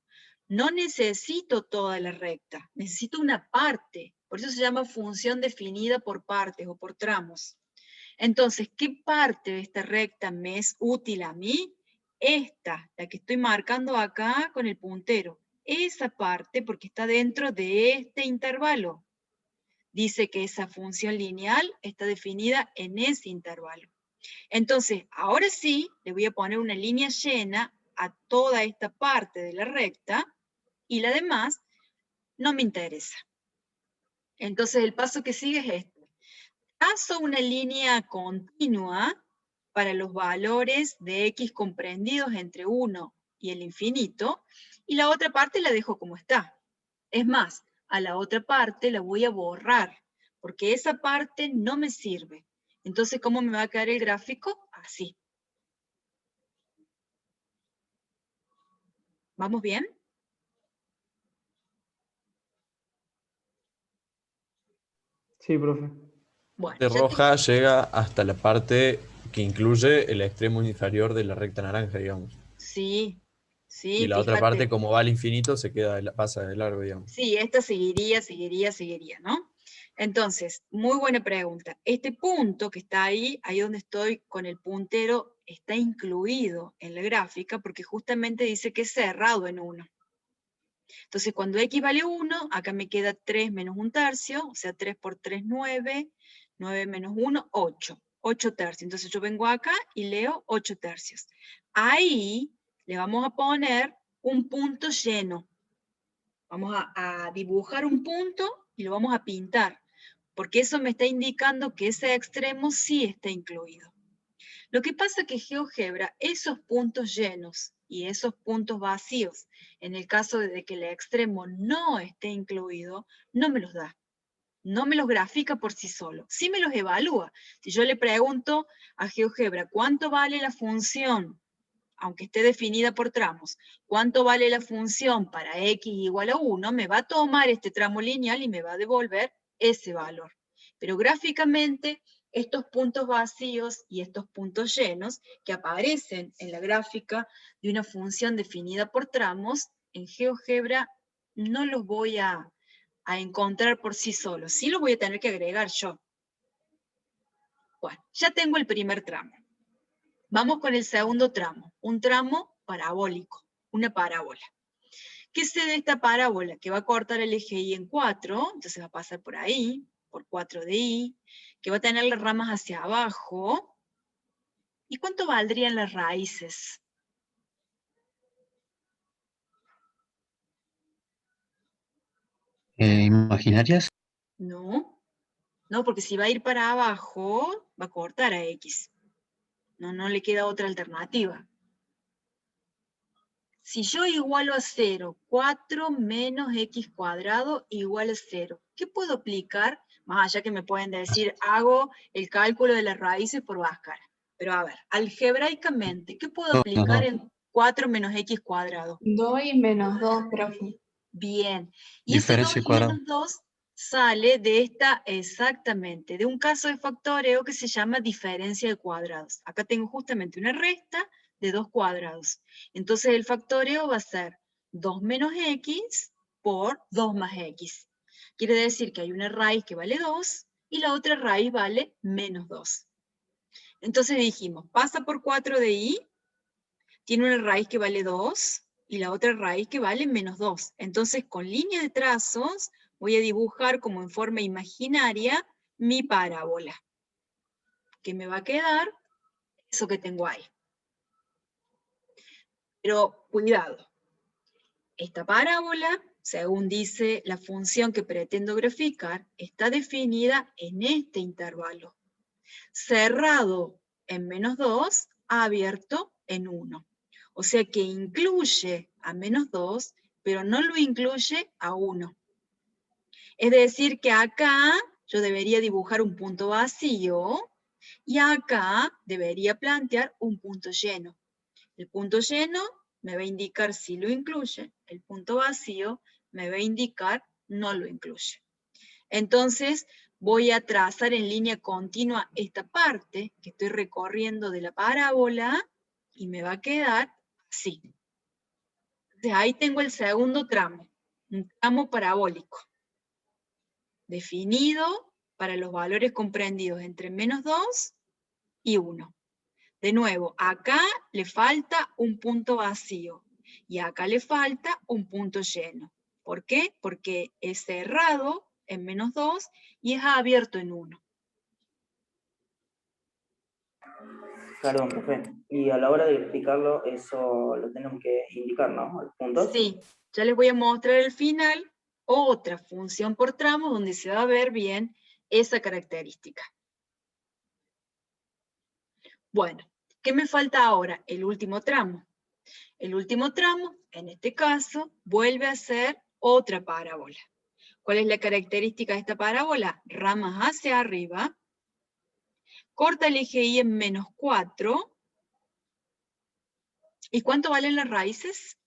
no necesito toda la recta, necesito una parte. Por eso se llama función definida por partes o por tramos. Entonces, ¿qué parte de esta recta me es útil a mí? Esta, la que estoy marcando acá con el puntero. Esa parte, porque está dentro de este intervalo. Dice que esa función lineal está definida en ese intervalo. Entonces, ahora sí, le voy a poner una línea llena a toda esta parte de la recta, y la demás no me interesa. Entonces, el paso que sigue es este. Trazo una línea continua para los valores de X comprendidos entre 1 y el infinito, y la otra parte la dejo como está. Es más, a la otra parte la voy a borrar, porque esa parte no me sirve. Entonces, ¿cómo me va a quedar el gráfico? Así. ¿Vamos bien? Sí, profe. Bueno, De roja llega hasta la parte que incluye el extremo inferior de la recta naranja, digamos. Sí, Y la otra parte, como va al infinito, pasa de largo, digamos. Sí, esta seguiría, ¿no? Entonces, muy buena pregunta. Este punto que está ahí donde estoy con el puntero, está incluido en la gráfica porque justamente dice que es cerrado en 1. Entonces, cuando X vale 1, acá me queda 3 menos 1/3, o sea, 3 por 3, 9, 9 menos 1, 8. 8 tercios. Entonces yo vengo acá y leo 8 tercios. Ahí le vamos a poner un punto lleno. Vamos a dibujar un punto y lo vamos a pintar, porque eso me está indicando que ese extremo sí está incluido. Lo que pasa es que GeoGebra, esos puntos llenos y esos puntos vacíos, en el caso de que el extremo no esté incluido, no me los da. No me los grafica por sí solo, sí me los evalúa. Si yo le pregunto a GeoGebra, ¿cuánto vale la función? Aunque esté definida por tramos, ¿cuánto vale la función para x igual a 1? Me va a tomar este tramo lineal y me va a devolver ese valor. Pero gráficamente, estos puntos vacíos y estos puntos llenos que aparecen en la gráfica de una función definida por tramos, en GeoGebra no los voy a encontrar por sí solos, sí los voy a tener que agregar yo. Bueno, ya tengo el primer tramo. Vamos con el segundo tramo, un tramo parabólico, una parábola. ¿Qué sé de esta parábola? Que va a cortar el eje Y en 4, entonces va a pasar por ahí, por 4 de Y, que va a tener las ramas hacia abajo. ¿Y cuánto valdrían las raíces? ¿Imaginarias? No, porque si va a ir para abajo, va a cortar a X. No le queda otra alternativa. Si yo igualo a 0, 4 menos X cuadrado igual a 0, ¿qué puedo aplicar? Más allá que me pueden decir, hago el cálculo de las raíces por Bhaskara. Pero a ver, algebraicamente, ¿qué puedo aplicar en 4 menos X cuadrado? 2 y menos 2, profe. Bien. Y ese 2 y menos 2 sale de esta, exactamente, de un caso de factoreo que se llama diferencia de cuadrados. Acá tengo justamente una resta de 2 cuadrados. Entonces el factoreo va a ser 2 menos X por 2 más X. Quiere decir que hay una raíz que vale 2 y la otra raíz vale menos 2. Entonces dijimos, pasa por 4 de Y, tiene una raíz que vale 2 y la otra raíz que vale menos 2. Entonces con línea de trazos voy a dibujar como en forma imaginaria mi parábola. Que me va a quedar eso que tengo ahí. Pero cuidado, esta parábola, según dice la función que pretendo graficar, está definida en este intervalo. Cerrado en menos 2, abierto en 1. O sea que incluye a menos 2, pero no lo incluye a 1. Es decir que acá yo debería dibujar un punto vacío y acá debería plantear un punto lleno. El punto lleno me va a indicar si lo incluye, el punto vacío me va a indicar no lo incluye. Entonces voy a trazar en línea continua esta parte que estoy recorriendo de la parábola y me va a quedar así. Entonces ahí tengo el segundo tramo, un tramo parabólico, definido para los valores comprendidos entre menos 2 y 1. De nuevo, acá le falta un punto vacío y acá le falta un punto lleno. ¿Por qué? Porque es cerrado en menos 2 y es abierto en 1. Perdón, profe. Y a la hora de explicarlo, eso lo tenemos que indicar, ¿no? Los puntos. Sí, ya les voy a mostrar al final otra función por tramo donde se va a ver bien esa característica. Bueno, ¿qué me falta ahora? El último tramo. El último tramo, en este caso, vuelve a ser otra parábola. ¿Cuál es la característica de esta parábola? Ramas hacia arriba, corta el eje Y en menos 4. ¿Y cuánto valen las raíces?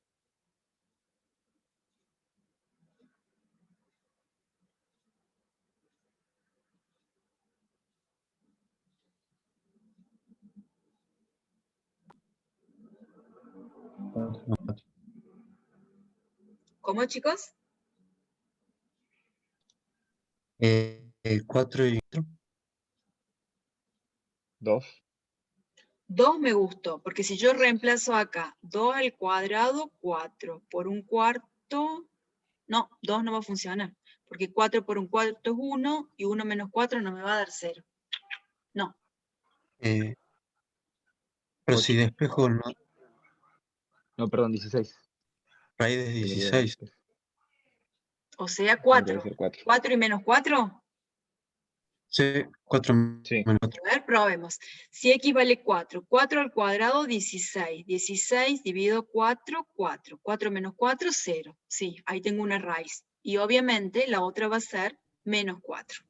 ¿Cómo, chicos? 4 y 2. 2 me gustó, porque si yo reemplazo acá 2 al cuadrado, 4 por un cuarto, no, 2 no va a funcionar, porque 4 por un cuarto es 1, y 1 menos 4 no me va a dar 0. No. pero si despejo no. No, perdón, 16. Raíz de 16. O sea, 4. 4. 4 y menos 4. Sí, 4 menos 4. A ver, probemos. Si X vale 4, 4 al cuadrado, 16. 16 dividido 4, 4. 4 menos 4, 0. Sí, ahí tengo una raíz. Y obviamente la otra va a ser menos 4.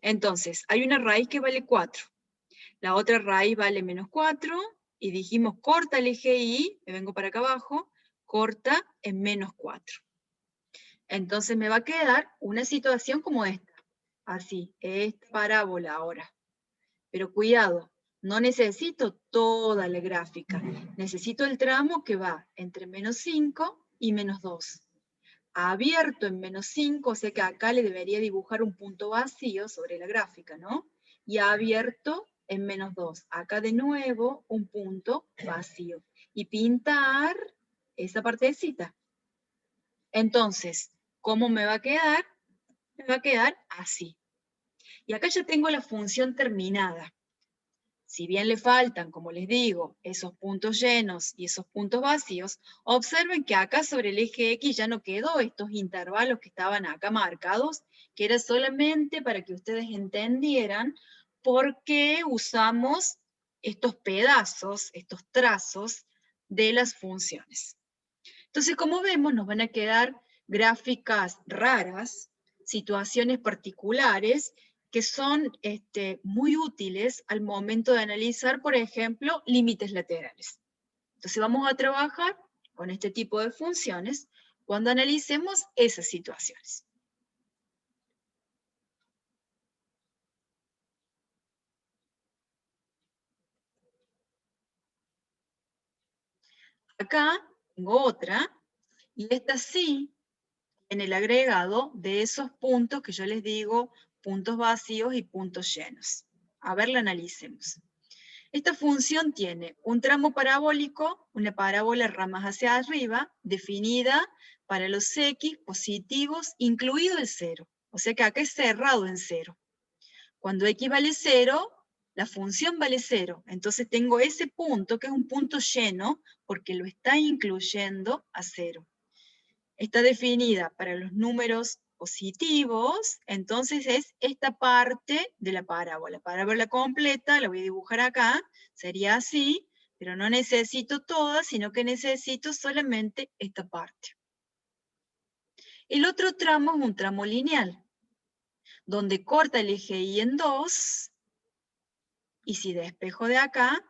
Entonces, hay una raíz que vale 4. La otra raíz vale menos 4. Y dijimos, corta el eje Y, me vengo para acá abajo, corta en menos 4. Entonces me va a quedar una situación como esta. Así, esta parábola ahora. Pero cuidado, no necesito toda la gráfica. Necesito el tramo que va entre menos 5 y menos 2. Abierto en menos 5, o sea que acá le debería dibujar un punto vacío sobre la gráfica, ¿no? Y abierto en menos 2. Acá de nuevo un punto vacío. Y pintar esa partecita. Entonces, ¿cómo me va a quedar? Me va a quedar así. Y acá ya tengo la función terminada. Si bien le faltan, como les digo, esos puntos llenos y esos puntos vacíos, observen que acá sobre el eje X ya no quedó estos intervalos que estaban acá marcados, que era solamente para que ustedes entendieran por qué usamos estos pedazos, estos trazos de las funciones. Entonces, como vemos, nos van a quedar gráficas raras, situaciones particulares, que son muy útiles al momento de analizar, por ejemplo, límites laterales. Entonces vamos a trabajar con este tipo de funciones cuando analicemos esas situaciones. Acá tengo otra, y esta sí, en el agregado de esos puntos que yo les digo, puntos vacíos y puntos llenos. A ver, la analicemos. Esta función tiene un tramo parabólico, una parábola ramas hacia arriba, definida para los x positivos, incluido el 0. O sea que acá es cerrado en 0. Cuando x vale 0, la función vale 0. Entonces tengo ese punto, que es un punto lleno, porque lo está incluyendo a 0. Está definida para los números positivos, entonces es esta parte de la parábola. Para verla completa, la voy a dibujar acá, sería así, pero no necesito toda, sino que necesito solamente esta parte. El otro tramo es un tramo lineal, donde corta el eje Y en 2, y si despejo de acá,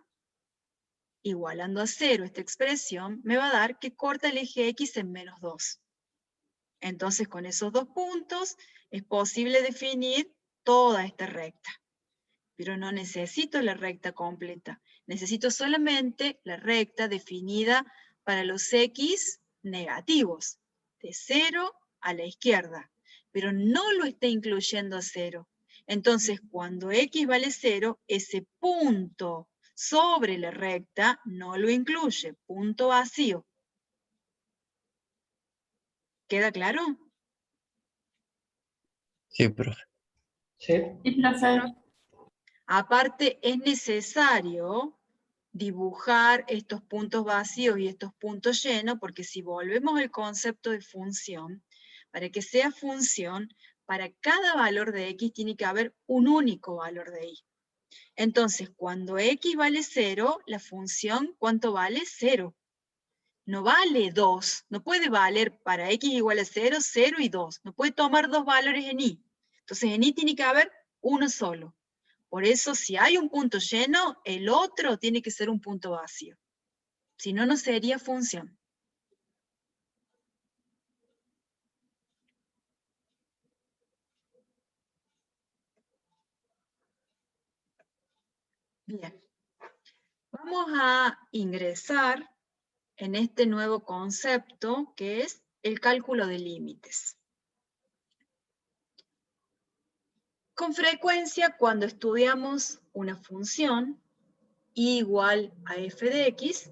igualando a 0 esta expresión, me va a dar que corta el eje X en menos 2. Entonces, con esos dos puntos, es posible definir toda esta recta. Pero no necesito la recta completa. Necesito solamente la recta definida para los x negativos, de 0 a la izquierda. Pero no lo está incluyendo a 0. Entonces, cuando x vale 0, ese punto sobre la recta no lo incluye, punto vacío. ¿Queda claro? Sí, profe. Sí. Aparte, es necesario dibujar estos puntos vacíos y estos puntos llenos, porque si volvemos al concepto de función, para que sea función, para cada valor de x tiene que haber un único valor de y. Entonces, cuando x vale 0, la función, ¿cuánto vale? 0. No vale 2, no puede valer para x igual a 0, 0 y 2. No puede tomar dos valores en y. Entonces en y tiene que haber uno solo. Por eso si hay un punto lleno, el otro tiene que ser un punto vacío. Si no, no sería función. Bien. Vamos a ingresar en este nuevo concepto que es el cálculo de límites. Con frecuencia, cuando estudiamos una función y igual a f de x,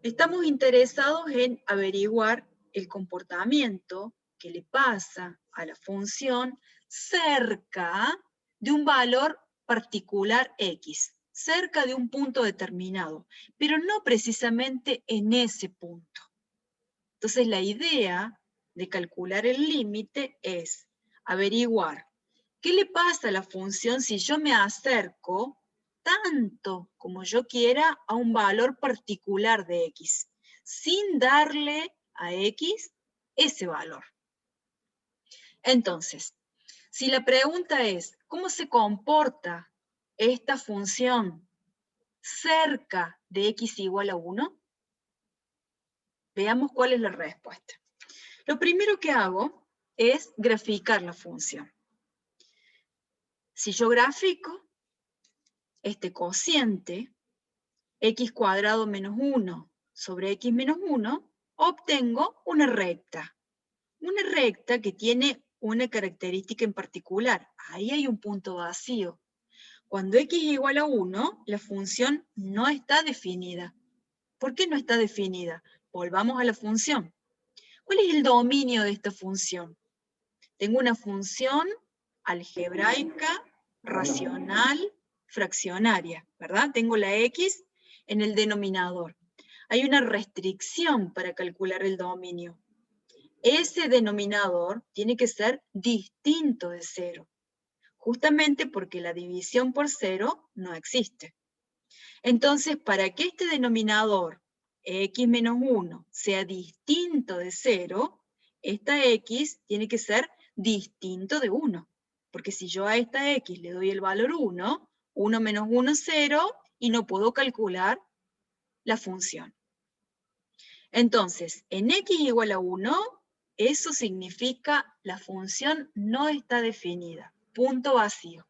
estamos interesados en averiguar el comportamiento que le pasa a la función cerca de un valor particular x, cerca de un punto determinado, pero no precisamente en ese punto. Entonces la idea de calcular el límite es averiguar qué le pasa a la función si yo me acerco tanto como yo quiera a un valor particular de x, sin darle a x ese valor. Entonces, si la pregunta es, ¿cómo se comporta esta función cerca de x igual a 1? Veamos cuál es la respuesta. Lo primero que hago es graficar la función. Si yo grafico este cociente, x cuadrado menos 1 sobre x menos 1, obtengo una recta. Una recta que tiene una característica en particular. Ahí hay un punto vacío. Cuando x es igual a 1, la función no está definida. ¿Por qué no está definida? Volvamos a la función. ¿Cuál es el dominio de esta función? Tengo una función algebraica, racional, fraccionaria, ¿verdad? Tengo la x en el denominador. Hay una restricción para calcular el dominio. Ese denominador tiene que ser distinto de 0, justamente porque la división por 0 no existe. Entonces, para que este denominador, x menos 1, sea distinto de 0, esta x tiene que ser distinto de 1. Porque si yo a esta x le doy el valor 1, 1 menos 1 es 0, y no puedo calcular la función. Entonces, en x igual a 1, eso significa la función no está definida, punto vacío.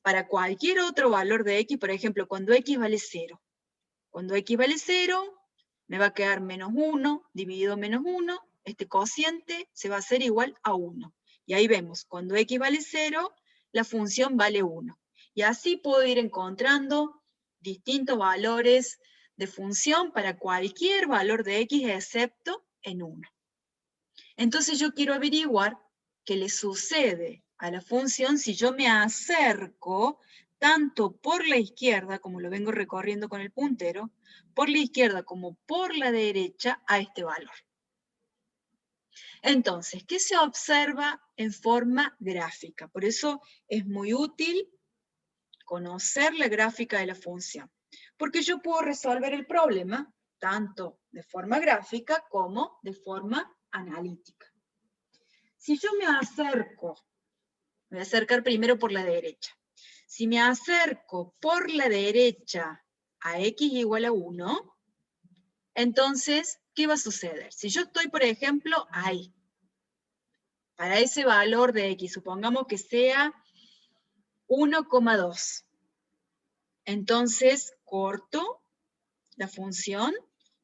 Para cualquier otro valor de x, por ejemplo, cuando x vale 0. Cuando x vale 0, me va a quedar menos 1, dividido menos 1, este cociente se va a hacer igual a 1. Y ahí vemos, cuando x vale 0, la función vale 1. Y así puedo ir encontrando distintos valores de función para cualquier valor de x excepto en 1. Entonces yo quiero averiguar qué le sucede a la función si yo me acerco tanto por la izquierda, como lo vengo recorriendo con el puntero, por la izquierda como por la derecha a este valor. Entonces, ¿qué se observa en forma gráfica? Por eso es muy útil conocer la gráfica de la función, porque yo puedo resolver el problema tanto de forma gráfica como de forma analítica. Si yo me acerco, me voy a acercar primero por la derecha. Si me acerco por la derecha a x igual a 1, entonces, ¿qué va a suceder? Si yo estoy, por ejemplo, ahí, para ese valor de x, supongamos que sea 1,2. Entonces, corto la función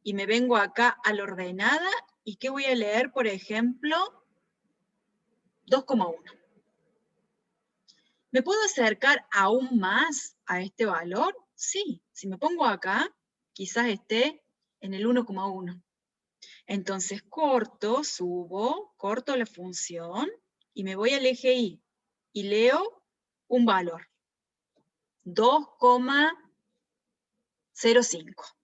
y me vengo acá a la ordenada, ¿y qué voy a leer, por ejemplo? 2,1. ¿Me puedo acercar aún más a este valor? Sí, si me pongo acá, quizás esté en el 1,1. Entonces corto, subo, corto la función, y me voy al eje Y, y leo un valor. 2,05.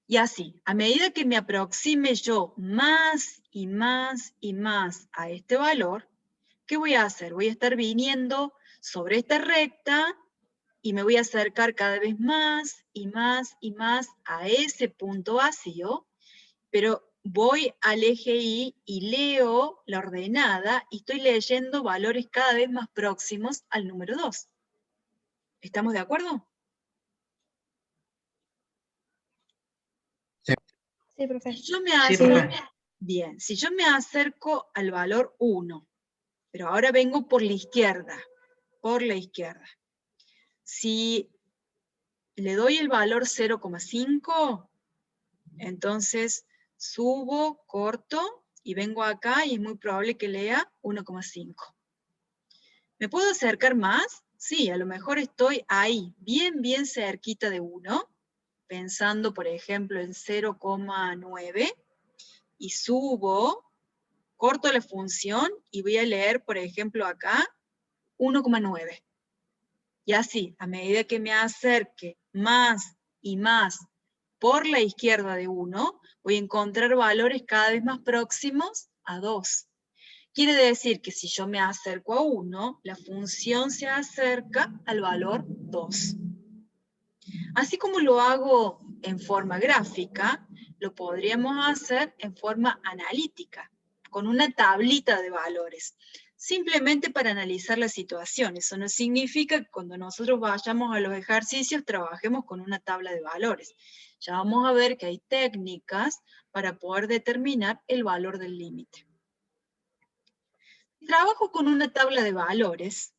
Y así, a medida que me aproxime yo más y más y más a este valor, ¿qué voy a hacer? Voy a estar viniendo sobre esta recta y me voy a acercar cada vez más y más y más a ese punto vacío, pero voy al eje Y y leo la ordenada y estoy leyendo valores cada vez más próximos al número 2. ¿Estamos de acuerdo? Sí, profe. Si yo me acerco, bien, si yo me acerco al valor 1, pero ahora vengo por la izquierda, Si le doy el valor 0,5, entonces subo, corto, y vengo acá y es muy probable que lea 1,5. ¿Me puedo acercar más? Sí, a lo mejor estoy ahí, bien cerquita de 1, pensando, por ejemplo, en 0,9, y subo, corto la función, y voy a leer, por ejemplo, acá, 1,9. Y así, a medida que me acerque más y más por la izquierda de 1, voy a encontrar valores cada vez más próximos a 2. Quiere decir que si yo me acerco a 1, la función se acerca al valor 2. Así como lo hago en forma gráfica, lo podríamos hacer en forma analítica, con una tablita de valores, simplemente para analizar la situación. Eso no significa que cuando nosotros vayamos a los ejercicios trabajemos con una tabla de valores. Ya vamos a ver que hay técnicas para poder determinar el valor del límite. Si trabajo con una tabla de valores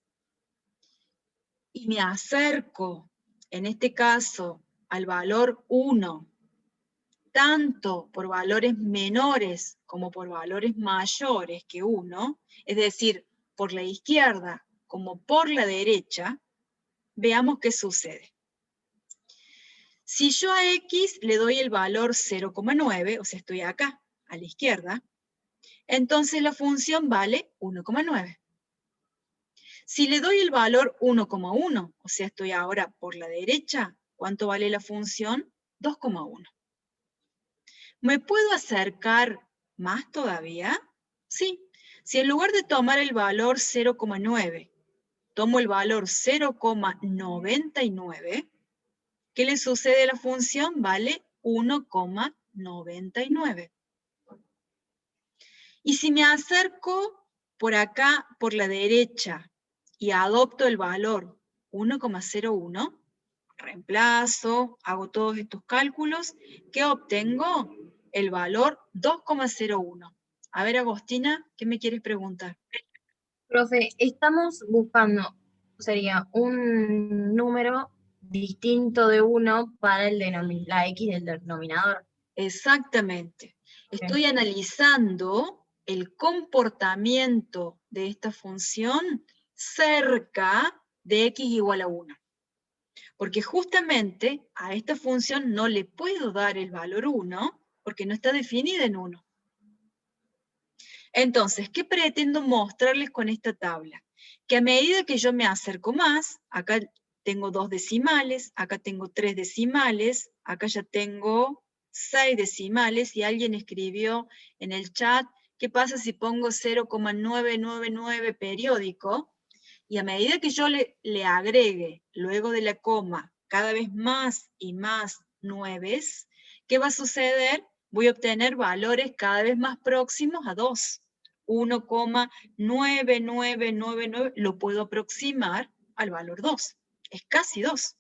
y me acerco, en este caso, al valor 1, tanto por valores menores como por valores mayores que 1, es decir, por la izquierda como por la derecha, veamos qué sucede. Si yo a x le doy el valor 0,9, o sea, estoy acá, a la izquierda, entonces la función vale 1,9. Si le doy el valor 1,1, o sea, estoy ahora por la derecha, ¿cuánto vale la función? 2,1. ¿Me puedo acercar más todavía? Sí. Si en lugar de tomar el valor 0,9, tomo el valor 0,99, ¿qué le sucede a la función? Vale 1,99. Y si me acerco por acá, por la derecha, y adopto el valor 1,01, reemplazo, hago todos estos cálculos, ¿qué obtengo? El valor 2,01. A ver, Agostina, ¿qué me quieres preguntar? Profe, estamos buscando, sería un número distinto de 1 para la X del denominador. Exactamente. Estoy analizando el comportamiento de esta función cerca de x igual a 1. Porque justamente a esta función no le puedo dar el valor 1 porque no está definida en 1. Entonces, ¿qué pretendo mostrarles con esta tabla? Que a medida que yo me acerco más, acá tengo 2 decimales, acá tengo 3 decimales, acá ya tengo 6 decimales, y alguien escribió en el chat, ¿qué pasa si pongo 0,999 periódico? Y a medida que yo le agregue, luego de la coma, cada vez más y más 9, ¿qué va a suceder? Voy a obtener valores cada vez más próximos a 2. 1,9999 lo puedo aproximar al valor 2. Es casi 2.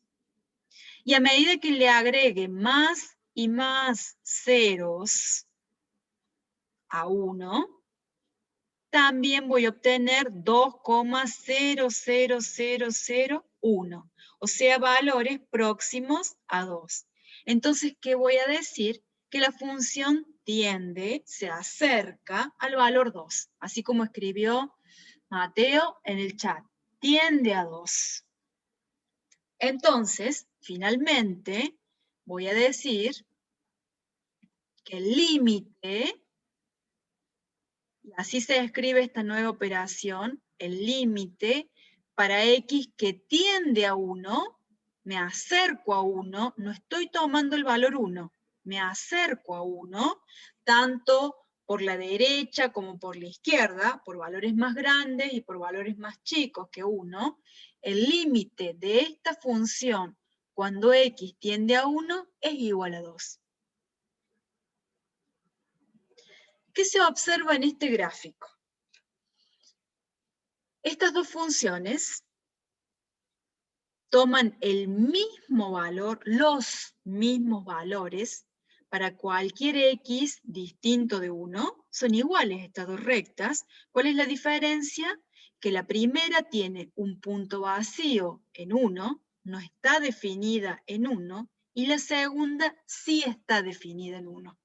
Y a medida que le agregue más y más ceros a 1, también voy a obtener 2,00001. O sea, valores próximos a 2. Entonces, ¿qué voy a decir? Que la función tiende, se acerca al valor 2. Así como escribió Mateo en el chat. Tiende a 2. Entonces, finalmente, voy a decir que el límite, y así se escribe esta nueva operación, el límite para x que tiende a 1, me acerco a 1, no estoy tomando el valor 1, me acerco a 1, tanto por la derecha como por la izquierda, por valores más grandes y por valores más chicos que 1, el límite de esta función cuando x tiende a 1 es igual a 2. ¿Qué se observa en este gráfico? Estas dos funciones toman el mismo valor, los mismos valores, para cualquier x distinto de 1, son iguales estas dos rectas. ¿Cuál es la diferencia? Que la primera tiene un punto vacío en 1, no está definida en 1, y la segunda sí está definida en 1.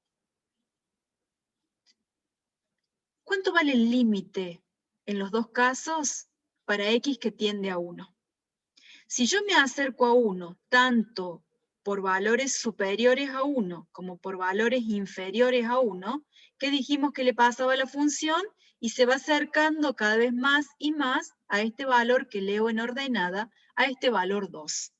¿Cuánto vale el límite en los dos casos para x que tiende a 1? Si yo me acerco a 1 tanto por valores superiores a 1 como por valores inferiores a 1, ¿qué dijimos que le pasaba a la función? Y se va acercando cada vez más y más a este valor que leo en ordenada, a este valor 2.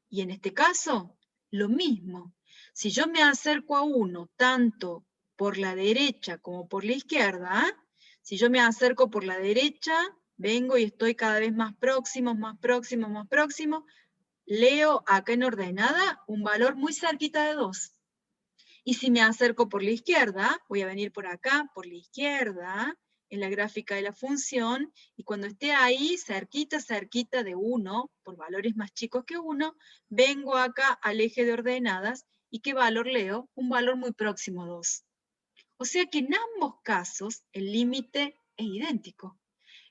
Y en este caso, lo mismo. Si yo me acerco a 1 tanto por la derecha como por la izquierda, si yo me acerco por la derecha, vengo y estoy cada vez más próximo, más próximo, más próximo, leo acá en ordenada un valor muy cerquita de 2. Y si me acerco por la izquierda, voy a venir por acá, por la izquierda, en la gráfica de la función, y cuando esté ahí, cerquita, cerquita de 1, por valores más chicos que 1, vengo acá al eje de ordenadas, ¿y qué valor leo? Un valor muy próximo a 2. O sea que en ambos casos el límite es idéntico.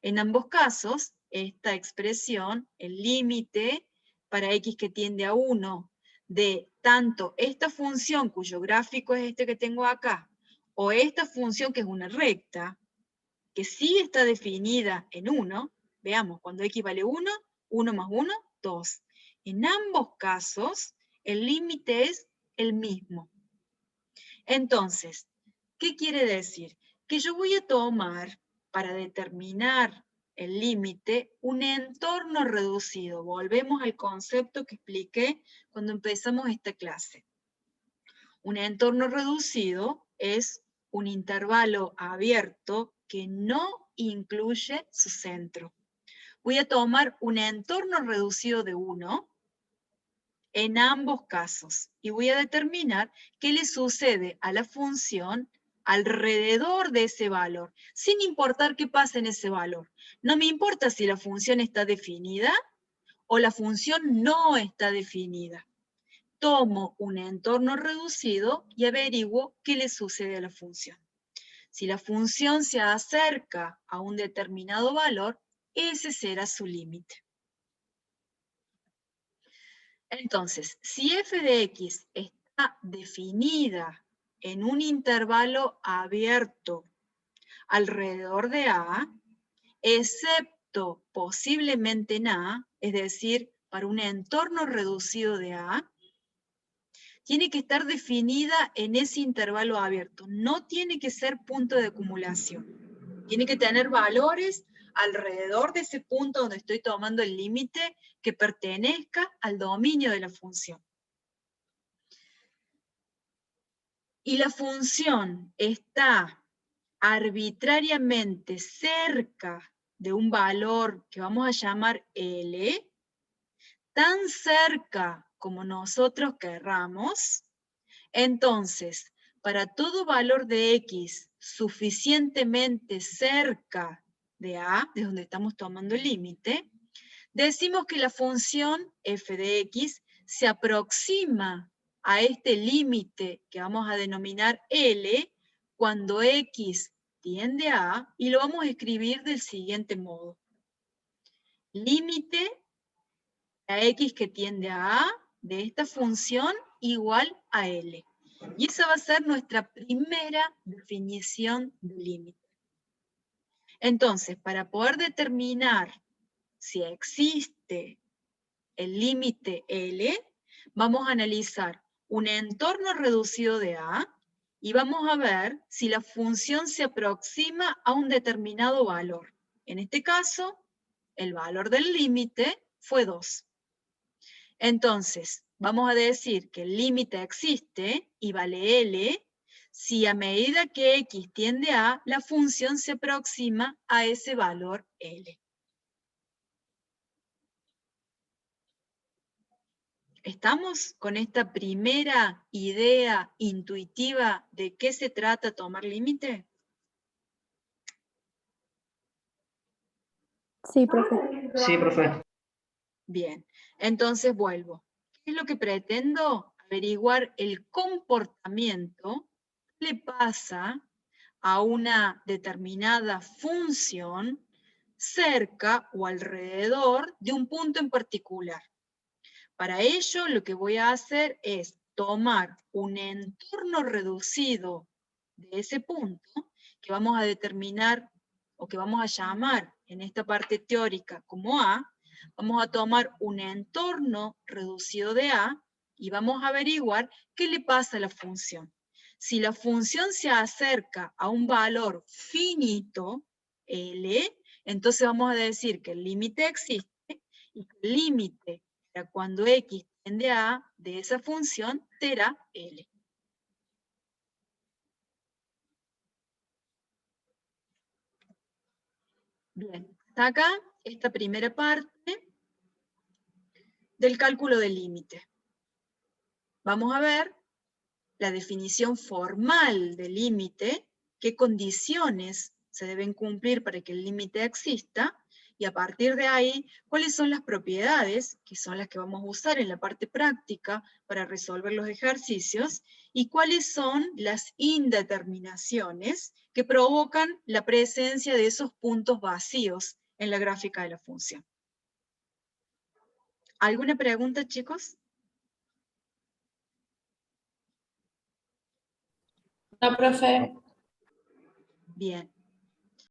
En ambos casos, esta expresión, el límite para x que tiende a 1, de tanto esta función cuyo gráfico es este que tengo acá, o esta función que es una recta, que sí está definida en 1, Veamos, cuando x vale 1, 1 más 1, 2. En ambos casos, el límite es el mismo. Entonces, ¿qué quiere decir? Que yo voy a tomar, para determinar el límite, un entorno reducido. Volvemos al concepto que expliqué cuando empezamos esta clase. Un entorno reducido es un intervalo abierto que no incluye su centro. Voy a tomar un entorno reducido de 1 en ambos casos y voy a determinar qué le sucede a la función alrededor de ese valor, sin importar qué pasa en ese valor. No me importa si la función está definida o la función no está definida. Tomo un entorno reducido y averiguo qué le sucede a la función. Si la función se acerca a un determinado valor, ese será su límite. Entonces, si f de x está definida en un intervalo abierto alrededor de A, excepto posiblemente en A, es decir, para un entorno reducido de A, tiene que estar definida en ese intervalo abierto. No tiene que ser punto de acumulación. Tiene que tener valores alrededor de ese punto donde estoy tomando el límite que pertenezca al dominio de la función. Y la función está arbitrariamente cerca de un valor que vamos a llamar L, tan cerca como nosotros querramos, entonces, para todo valor de x suficientemente cerca de A, de donde estamos tomando el límite, decimos que la función f de x se aproxima a este límite que vamos a denominar L cuando x tiende a A, y lo vamos a escribir del siguiente modo. Límite a x que tiende a A de esta función igual a L. Y esa va a ser nuestra primera definición de límite. Entonces, para poder determinar si existe el límite L, vamos a analizar un entorno reducido de A y vamos a ver si la función se aproxima a un determinado valor. En este caso, el valor del límite fue 2. Entonces, vamos a decir que el límite existe y vale L si a medida que x tiende a A, la función se aproxima a ese valor L. ¿Estamos con esta primera idea intuitiva de qué se trata tomar límite? Sí, profe. Sí, profe. Bien, entonces vuelvo. ¿Qué es lo que pretendo? Averiguar el comportamiento que le pasa a una determinada función cerca o alrededor de un punto en particular. Para ello, lo que voy a hacer es tomar un entorno reducido de ese punto, que vamos a determinar, o que vamos a llamar en esta parte teórica como A. Vamos a tomar un entorno reducido de A, y vamos a averiguar qué le pasa a la función. Si la función se acerca a un valor finito, L, entonces vamos a decir que el límite existe, y que el límite para cuando x tiende a A de esa función será L. Bien, hasta acá esta primera parte del cálculo del límite. Vamos a ver la definición formal del límite, qué condiciones se deben cumplir para que el límite exista, y a partir de ahí, cuáles son las propiedades, que son las que vamos a usar en la parte práctica para resolver los ejercicios, y cuáles son las indeterminaciones que provocan la presencia de esos puntos vacíos en la gráfica de la función. ¿Alguna pregunta, chicos? No, profe. Bien.